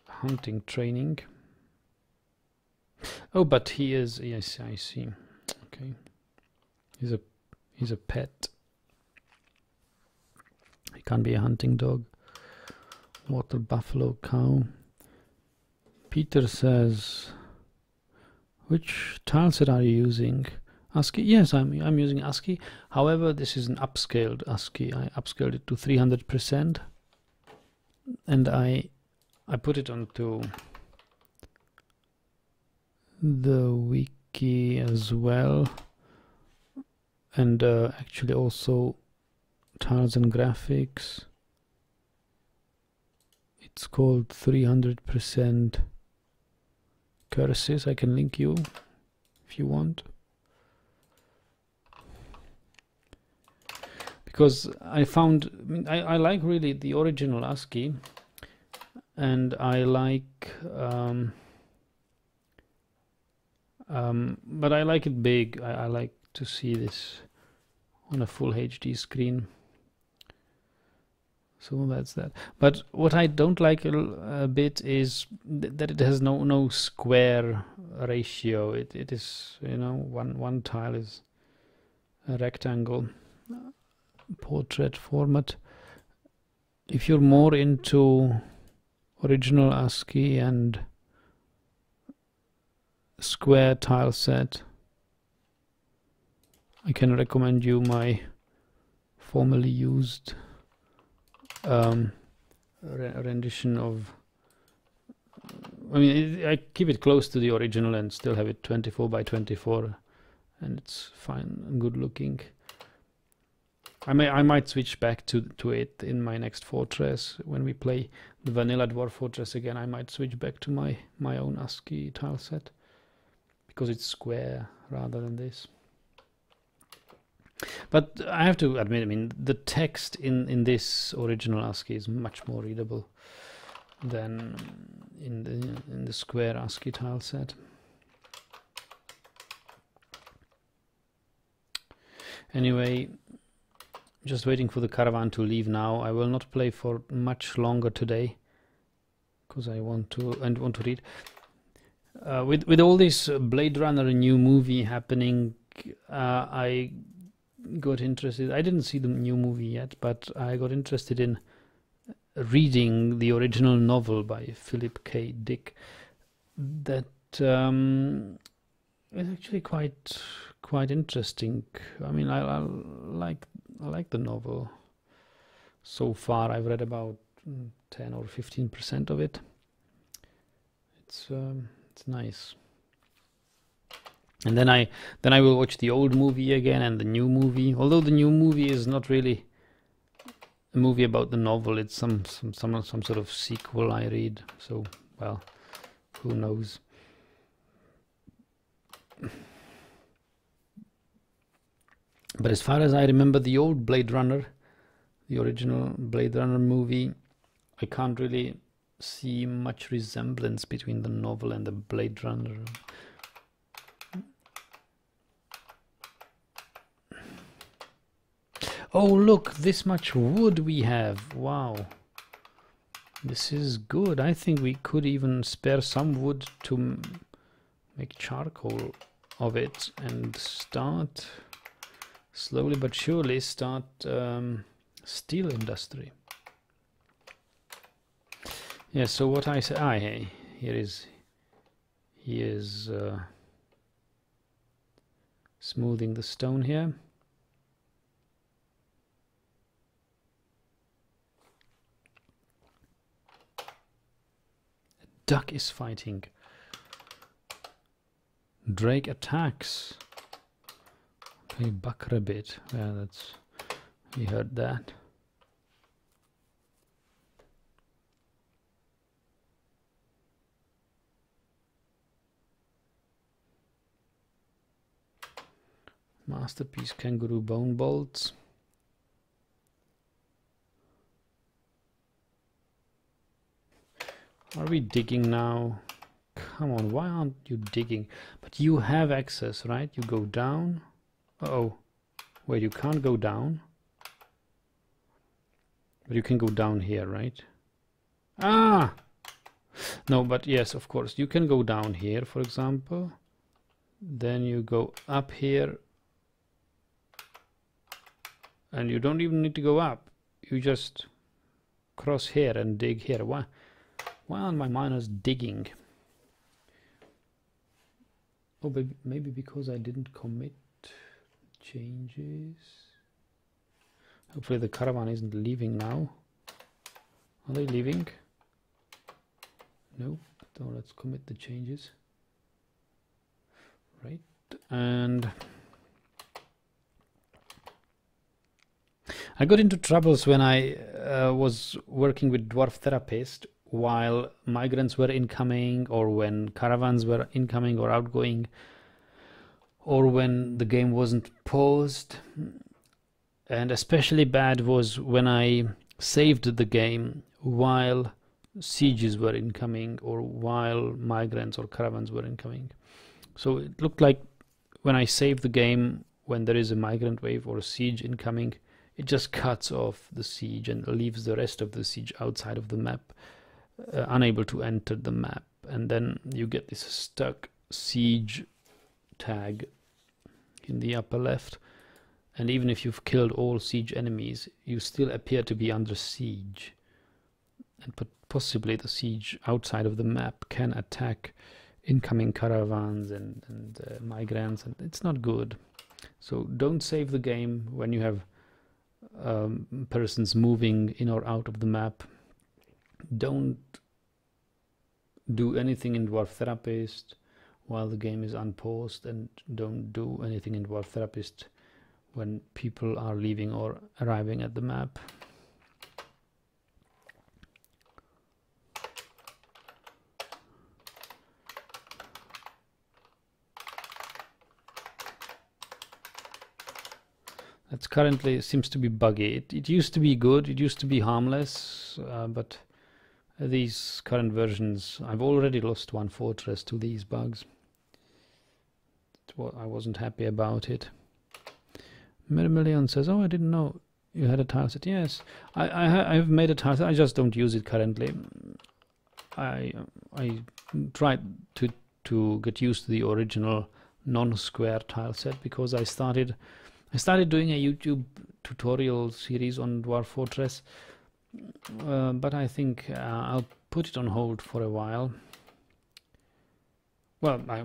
hunting training. Oh, but he is, yes, I see. Okay. He's a pet. He can't be a hunting dog. Water buffalo cow. Peter says, which tileset are you using? ASCII? Yes, I'm using ASCII. However, this is an upscaled ASCII. I upscaled it to 300%, and I put it onto the wiki as well. and actually also tiles and graphics. It's called 300% curses. I can link you if you want, because I found I like really the original ASCII, and I like but I like it big. I like to see this on a full HD screen. So that's that. But what I don't like a bit is that it has no square ratio. It is, you know, one tile is a rectangle portrait format. If you're more into original ASCII and square tile set, I can recommend you my formerly used rendition of, I mean, I keep it close to the original and still have it 24 by 24, and it's fine and good looking. I might switch back to it in my next fortress. When we play the vanilla Dwarf fortress again, I might switch back to my own ASCII tile set, because it's square rather than this. But I have to admit, I mean, the text in this original ASCII is much more readable than in the square ASCII tile set. Anyway, just waiting for the caravan to leave now. I will not play for much longer today, because I want to read. With all this Blade Runner new movie happening, I got interested. I didn't see the new movie yet, but I got interested in reading the original novel by Philip K. Dick. That is actually quite interesting. I mean, I like the novel. So far, I've read about 10 or 15% of it. It's nice. And then I will watch the old movie again and the new movie. Although the new movie is not really a movie about the novel, it's some sort of sequel I read. So, well, who knows? But as far as I remember, the old Blade Runner, the original Blade Runner movie, I can't really see much resemblance between the novel and the Blade Runner. Oh, look, this much wood we have. Wow. This is good. I think we could even spare some wood to make charcoal of it and start, slowly but surely, start steel industry. Yeah, so what I say, here is smoothing the stone here. Duck is fighting. Drake attacks. Okay, buck rabbit. Yeah, that's, we heard that. Masterpiece kangaroo bone bolts. Are we digging now? Come on, why aren't you digging? But you have access, right? You go down. Uh-oh. Wait, you can't go down. But you can go down here, right? Ah! No, but yes, of course. You can go down here, for example. Then you go up here. And you don't even need to go up. You just cross here and dig here. Why aren't my miners digging? Oh, but maybe because I didn't commit changes. Hopefully the caravan isn't leaving now. Are they leaving? No. So let's commit the changes. Right. And I got into troubles when I was working with Dwarf Therapist while migrants were incoming, or when caravans were incoming or outgoing, or when the game wasn't paused. And especially bad was when I saved the game while sieges were incoming, or while migrants or caravans were incoming. So it looked like when I save the game, when there is a migrant wave or a siege incoming, it just cuts off the siege and leaves the rest of the siege outside of the map, unable to enter the map. And then you get this stuck siege tag in the upper left. And even if you've killed all siege enemies, you still appear to be under siege. And possibly the siege outside of the map can attack incoming caravans and migrants, and it's not good. So don't save the game when you have persons moving in or out of the map. Don't do anything in Dwarf Therapist while the game is unpaused, and don't do anything in Dwarf Therapist when people are leaving or arriving at the map. That's currently seems to be buggy. It used to be good, it used to be harmless, but these current versions, I've already lost one fortress to these bugs. I wasn't happy about it. Mirmillion says, oh, I didn't know you had a tile set. Yes, I've made a tile set, I just don't use it currently. I tried to get used to the original non-square tile set because I started doing a YouTube tutorial series on Dwarf Fortress, but I think I'll put it on hold for a while. Well, I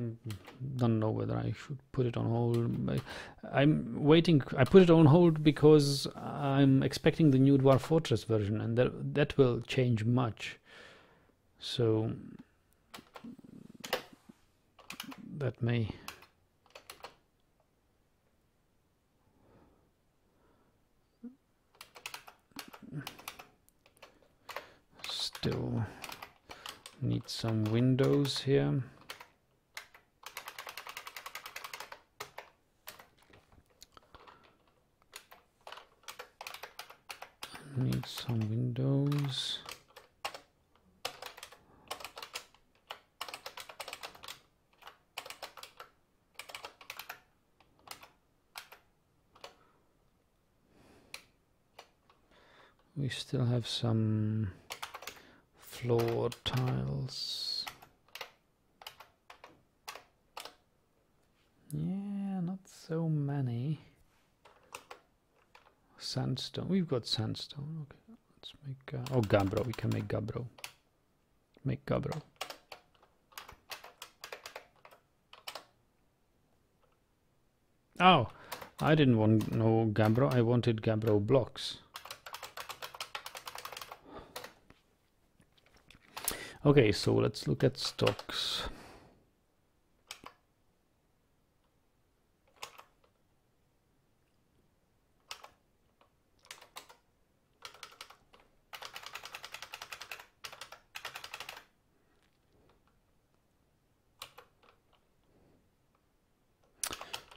don't know whether I should put it on hold. I'm waiting. I put it on hold because I'm expecting the new Dwarf Fortress version, and that will change much. So that may... Still need some windows here. Need some windows. We still have some floor tiles. Yeah, not so many. Sandstone. We've got sandstone. Okay, let's make. Oh, gabbro. We can make gabbro. Make gabbro. Oh, I didn't want no gabbro. I wanted gabbro blocks. Okay, so let's look at stocks.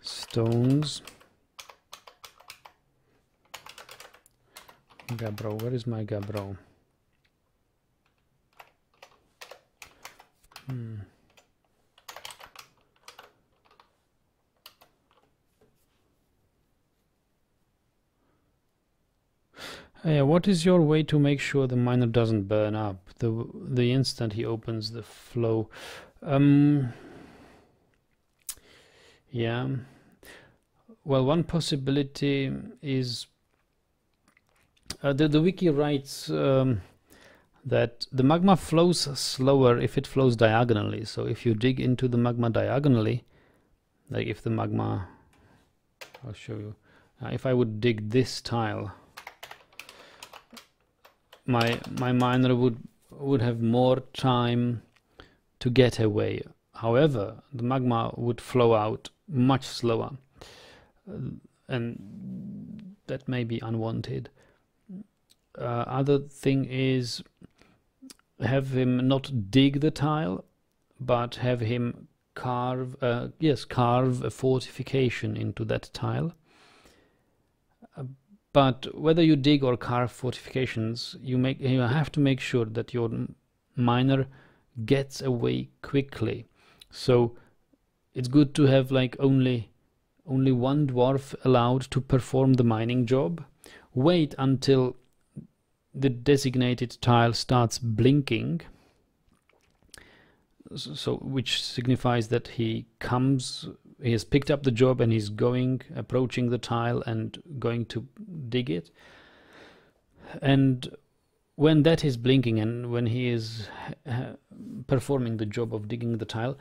Stones. Gabbro, where is my gabbro? What is your way to make sure the miner doesn't burn up the instant he opens the flow? Yeah. Well, one possibility is the wiki writes that the magma flows slower if it flows diagonally. So if you dig into the magma diagonally, like if the magma, I'll show you. If I would dig this tile, my miner would have more time to get away. However, the magma would flow out much slower, and that may be unwanted. Other thing is have him not dig the tile, but have him carve a fortification into that tile. But whether you dig or carve fortifications, you have to make sure that your miner gets away quickly. So it's good to have like only one dwarf allowed to perform the mining job. Wait until the designated tile starts blinking, so which signifies that he has picked up the job and he's approaching the tile and going to dig it. And when that is blinking and when he is performing the job of digging the tile,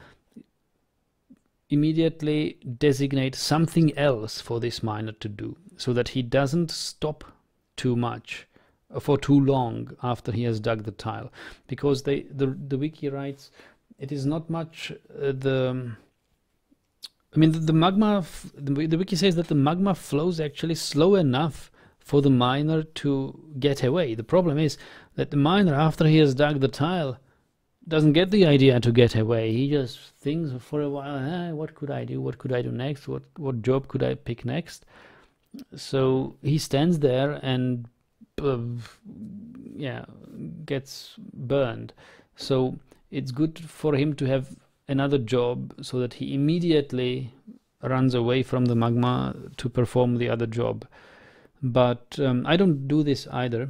immediately designate something else for this miner to do, so that he doesn't stop too much for too long after he has dug the tile, because the wiki writes it is not much the magma. The wiki says that the magma flows actually slow enough for the miner to get away. The problem is that the miner, after he has dug the tile, doesn't get the idea to get away. He just thinks for a while, what could I do? What could I do next? What job could I pick next? So he stands there and gets burned. So it's good for him to have another job, so that he immediately runs away from the magma to perform the other job. But I don't do this either.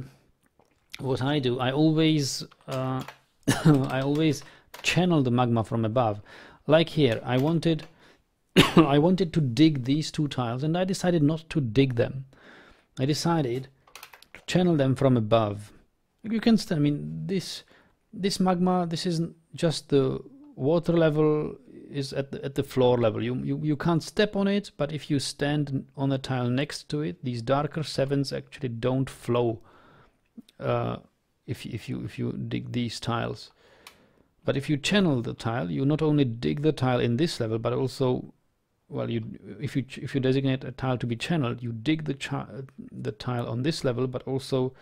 What I do, I always I always channel the magma from above. Like here, I wanted I wanted to dig these two tiles, and I decided not to dig them. I decided to channel them from above. You can this magma, this isn't just the water level, is at the floor level. You can't step on it, but if you stand on a tile next to it, these darker sevens actually don't flow if you dig these tiles. But if you channel the tile, you not only dig the tile in this level, but also, well, if you designate a tile to be channeled, you dig the tile on this level, but also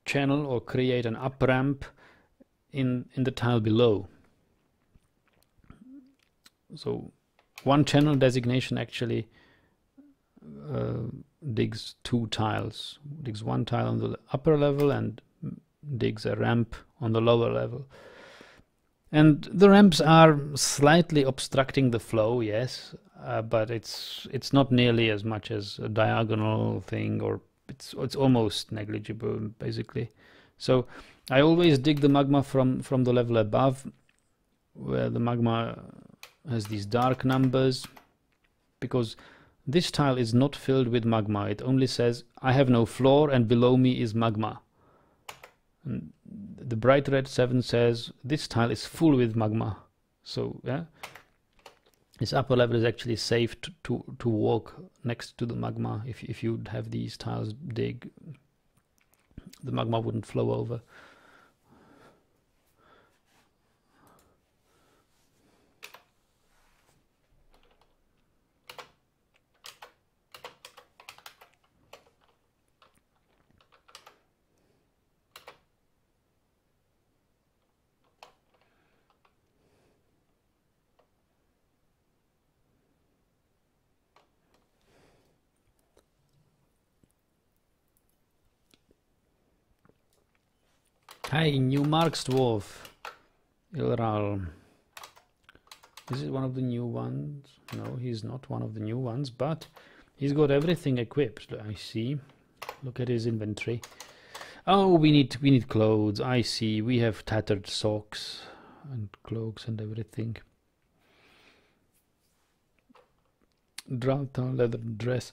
channel or create an up ramp in the tile below. So one channel designation actually digs two tiles, digs one tile on the upper level and digs a ramp on the lower level. And the ramps are slightly obstructing the flow, yes, but it's not nearly as much as a diagonal thing, or it's almost negligible basically. So I always dig the magma from the level above, where the magma has these dark numbers, because this tile is not filled with magma. It only says I have no floor and below me is magma. And the bright red 7 says this tile is full with magma. So yeah, this upper level is actually safe to walk next to the magma. If you'd have these tiles dig, the magma wouldn't flow over. Hey, new marks, Dwarf. Ilral. Is it one of the new ones? No, he's not one of the new ones, but he's got everything equipped. I see. Look at his inventory. Oh, we need clothes. I see. We have tattered socks and cloaks and everything. Draughta leather dress.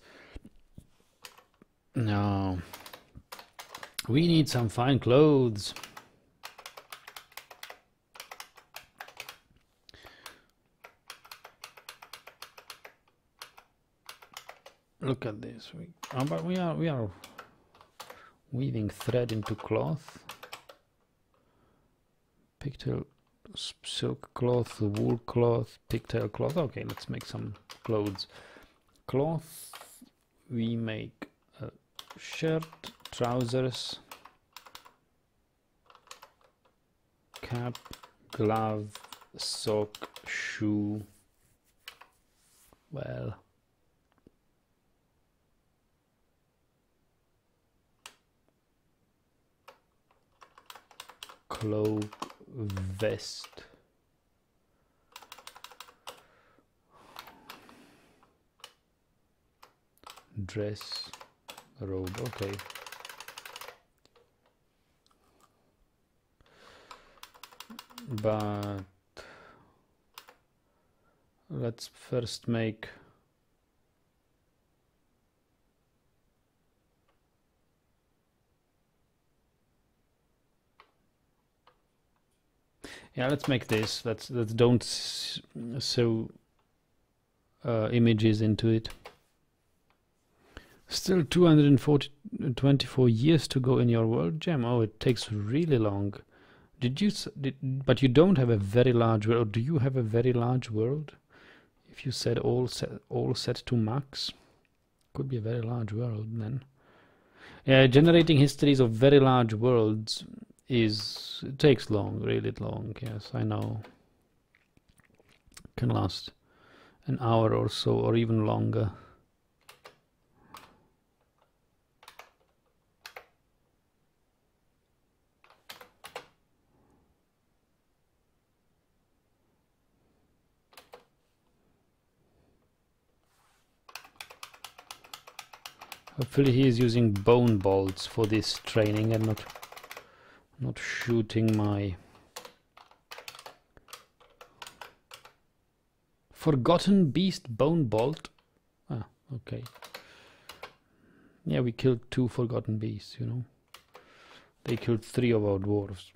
No. We need some fine clothes. Look at this. But we are weaving thread into cloth. Pigtail, silk cloth, wool cloth, pigtail cloth. Okay, let's make some clothes. Cloth we make a shirt, trousers, cap, glove, sock, shoe. Well, cloak, vest, dress, robe. Okay. But let's first make let's make this. Let's don't sew images into it. Still 224 years to go in your world gem. Oh, it takes really long. But you don't have a very large world. Or do you have a very large world? If you said all set to max, could be a very large world then. Yeah, generating histories of very large worlds it takes long, really long. Yes, I know. Can last an hour or so, or even longer. Hopefully he is using bone bolts for this training and not shooting my forgotten beast bone bolt. Ah, okay. Yeah, we killed 2 forgotten beasts, you know. They killed 3 of our dwarves.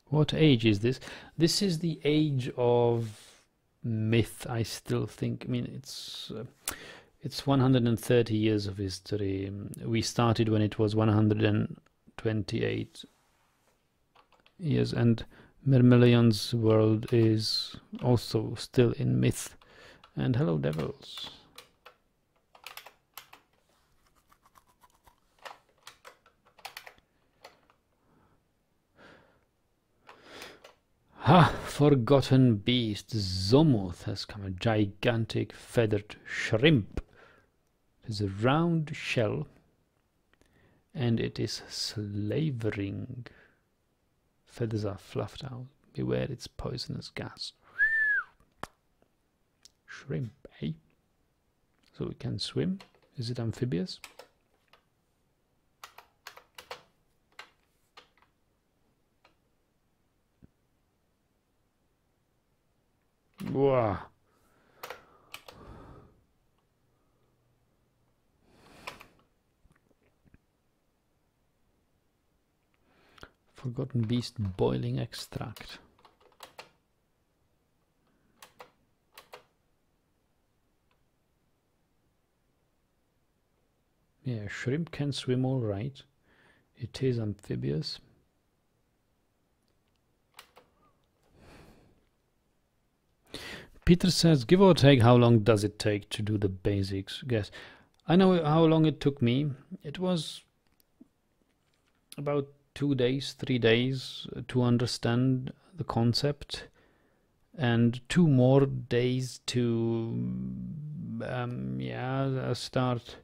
What age is this? This is the age of myth, I still think. I mean, it's 130 years of history. We started when it was 128 years, and Mermelion's world is also still in myth. And hello, devils. Ha! Forgotten beast. Zomoth has come. A gigantic feathered shrimp. It is a round shell, and it is slavering. Feathers are fluffed out. Beware its poisonous gas. Shrimp, eh? So it can swim. Is it amphibious? Wow. Forgotten beast boiling extract. Yeah, shrimp can swim all right. It is amphibious. Peter says, give or take, how long does it take to do the basics? Guess. I know how long it took me. It was about 2 days, 3 days to understand the concept, and 2 more days to start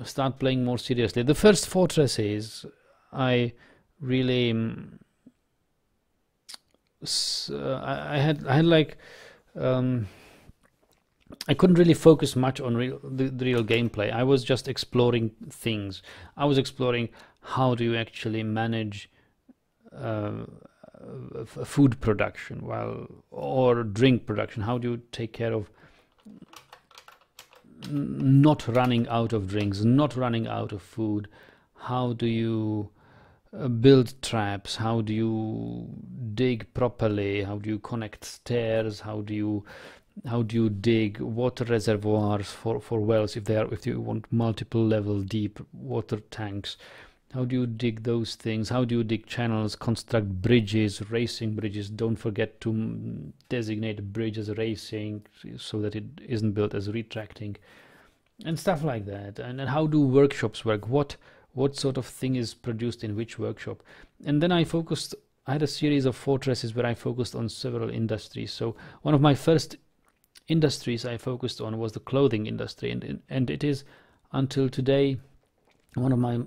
start playing more seriously. The first fortresses, I really I had like I couldn't really focus much on the real gameplay. I was just exploring things. I was exploring how do you actually manage food production or drink production. How do you take care of not running out of drinks, not running out of food? How do you build traps? How do you dig properly? How do you connect stairs? How do you How do you dig water reservoirs for wells if you want multiple level deep water tanks? How do you dig those things? How do you dig channels, construct bridges, racing bridges? Don't forget to designate a bridge as racing so that it isn't built as retracting and stuff like that. And how do workshops work? What sort of thing is produced in which workshop? And then I had a series of fortresses where I focused on several industries. So one of my first industries I focused on was the clothing industry, and it is until today one of my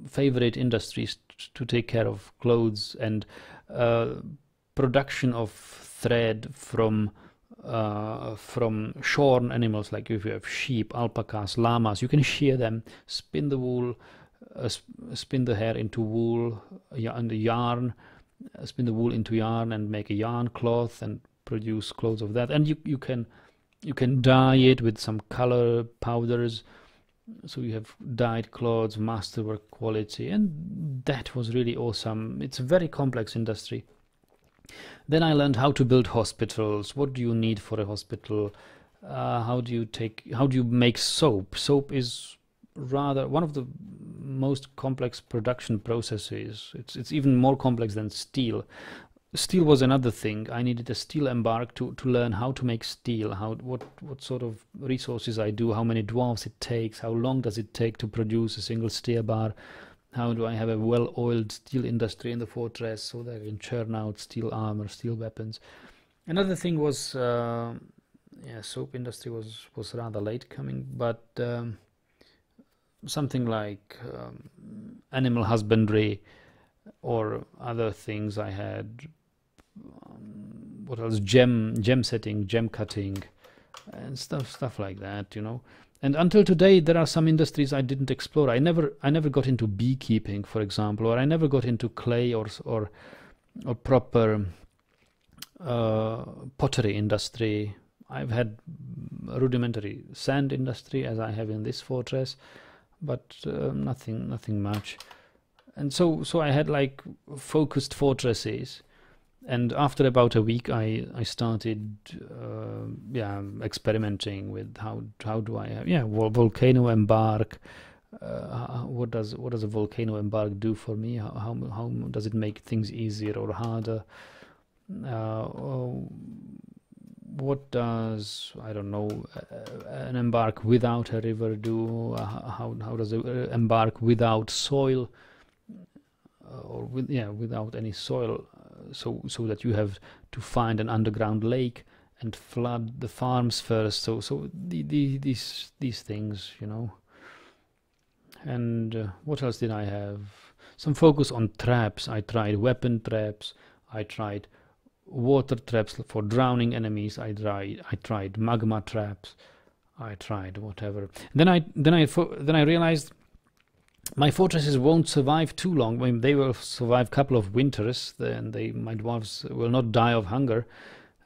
favorite industries to take care of clothes and production of thread from shorn animals. Like if you have sheep, alpacas, llamas, you can shear them, spin the wool, spin the hair into wool and the yarn, spin the wool into yarn and make a yarn cloth and produce clothes of that. And you can dye it with some color powders, so you have dyed clothes, masterwork quality, and that was really awesome. It's a very complex industry. Then I learned how to build hospitals. What do you need for a hospital? How do you make soap? Soap is rather one of the most complex production processes. It's even more complex than steel. Steel was another thing. I needed a steel embark to learn how to make steel, what sort of resources I do, how many dwarfs it takes, how long does it take to produce a single steel bar, how do I have a well-oiled steel industry in the fortress so that I can churn out steel armor, steel weapons. Another thing was, soap industry was rather late coming, but something like animal husbandry or other things I had. What else? Gem setting, gem cutting, and stuff like that, you know. And until today, there are some industries I didn't explore. I never got into beekeeping, for example, or I never got into clay or proper pottery industry. I've had rudimentary sand industry as I have in this fortress, but nothing much. And so I had like focused fortresses. And after about a week, I started, experimenting with how do I have, volcano embark. What does a volcano embark do for me? How does it make things easier or harder? What does, I don't know, an embark without a river do? How does an embark without soil? Or without any soil, so that you have to find an underground lake and flood the farms first. So these things, you know. And what else did I have? Some focus on traps. I tried weapon traps. I tried water traps for drowning enemies. I tried magma traps. I tried whatever. Then I realized my fortresses won't survive too long. I mean, they will survive a couple of winters, then my dwarves will not die of hunger,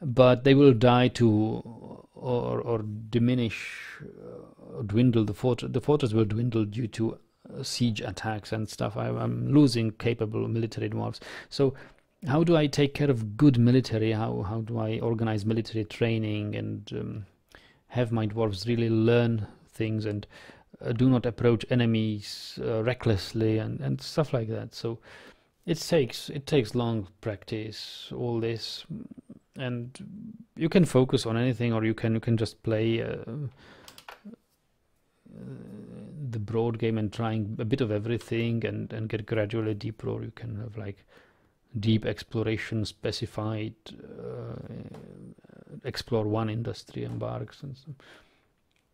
but they will die or diminish, dwindle. The fortress will dwindle due to siege attacks and stuff. I'm losing capable military dwarves. So how do I take care of good military? How do I organize military training and have my dwarves really learn things and do not approach enemies recklessly and stuff like that. So it takes long practice, all this, and you can focus on anything, or you can just play the broad game and trying a bit of everything and get gradually deeper, or you can have like deep exploration specified, explore one industry embarks and stuff.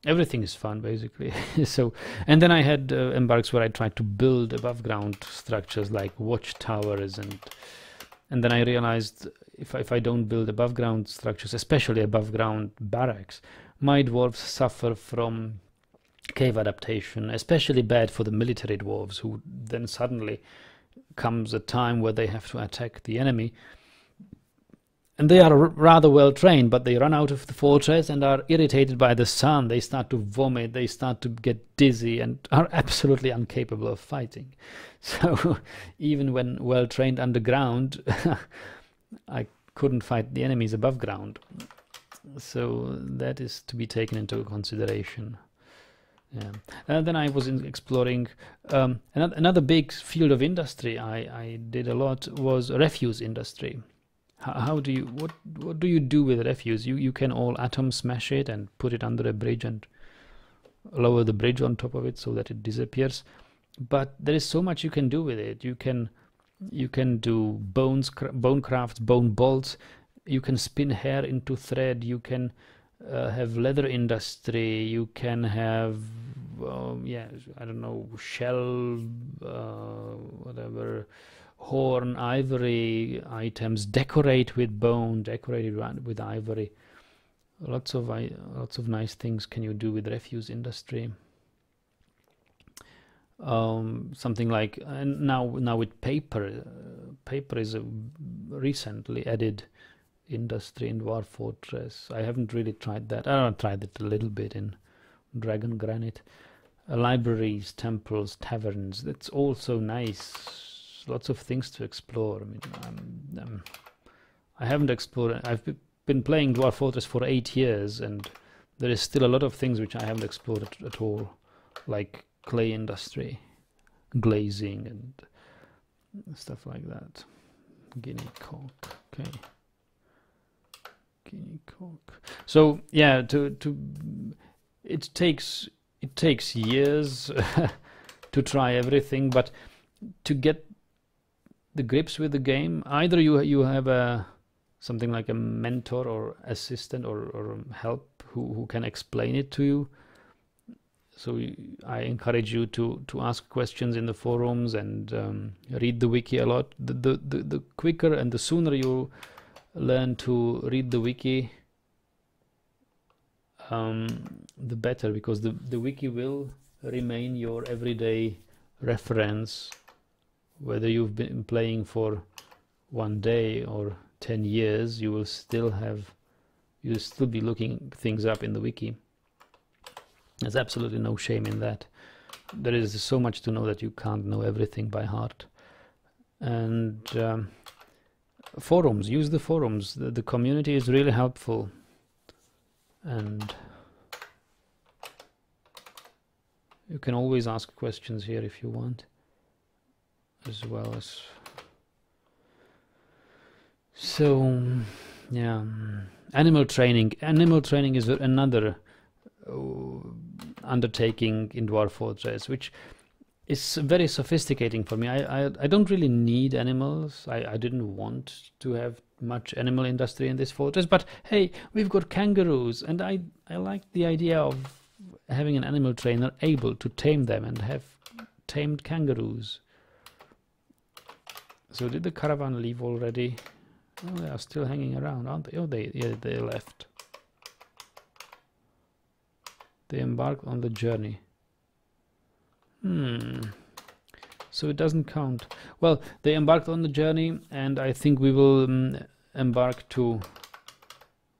Everything is fun, basically. So, and then I had embarks where I tried to build above ground structures like watchtowers, and then I realized if I don't build above ground structures, especially above ground barracks, my dwarves suffer from cave adaptation, especially bad for the military dwarves, who then suddenly comes a time where they have to attack the enemy. And they are rather well trained, but they run out of the fortress and are irritated by the sun. They start to vomit, they start to get dizzy and are absolutely incapable of fighting. So even when well trained underground, I couldn't fight the enemies above ground. So that is to be taken into consideration. Yeah. And then I was exploring another big field of industry I did a lot was refuse industry. How do you what do you do with refuse? You can all atom smash it and put it under a bridge and lower the bridge on top of it so that it disappears. But there is so much you can do with it. You can do bone crafts, bone bolts. You can spin hair into thread. You can have leather industry. You can have yeah, I don't know, shell, whatever, horn, ivory items. Decorate with bone, decorate with ivory. Lots of nice things can you do with refuse industry. Something like now with paper. Paper is a recently added industry in Dwarf Fortress. I haven't really tried that. I tried it a little bit in Dragon Granite. Libraries, temples, taverns. That's also nice. Lots of things to explore. I mean, I haven't explored. I've been playing Dwarf Fortress for 8 years, and there is still a lot of things which I haven't explored at all, like clay industry, glazing, and stuff like that. Guinea cork. Okay. Guinea cork. So yeah, it takes years to try everything, but to get the grips with the game, either you have something like a mentor or assistant or help who can explain it to you. So I encourage you to ask questions in the forums and read the wiki a lot. The quicker and the sooner you learn to read the wiki, the better, because the wiki will remain your everyday reference, whether you've been playing for 1 day or 10 years. You'll still be looking things up in the wiki. There's absolutely no shame in that. There is so much to know that you can't know everything by heart. And forums, use the forums. The community is really helpful. And you can always ask questions here if you want, as well as. So yeah, animal training. Animal training is another undertaking in Dwarf Fortress, which is very sophisticating for me. I don't really need animals. I didn't want to have much animal industry in this fortress, but hey, we've got kangaroos, and I like the idea of having an animal trainer able to tame them and have tamed kangaroos. So did the caravan leave already? Oh, they are still hanging around, aren't they? Oh, they left. They embarked on the journey. So it doesn't count. Well, they embarked on the journey, and I think we will embark to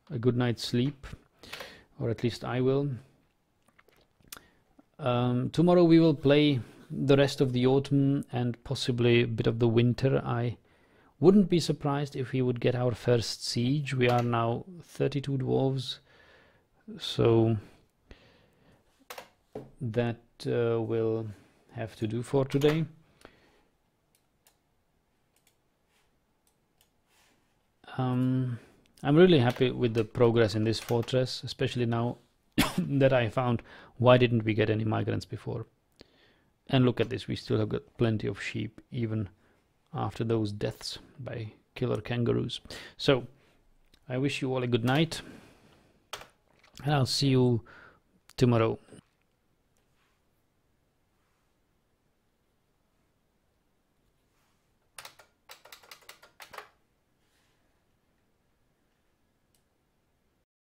a good night's sleep, or at least I will. Tomorrow we will play the rest of the autumn and possibly a bit of the winter. I wouldn't be surprised if we would get our first siege. We are now 32 dwarves, so that will have to do for today. I'm really happy with the progress in this fortress, especially now that I found why didn't we get any migrants before. And look at this, we still have got plenty of sheep even after those deaths by killer kangaroos. So I wish you all a good night, and I'll see you tomorrow.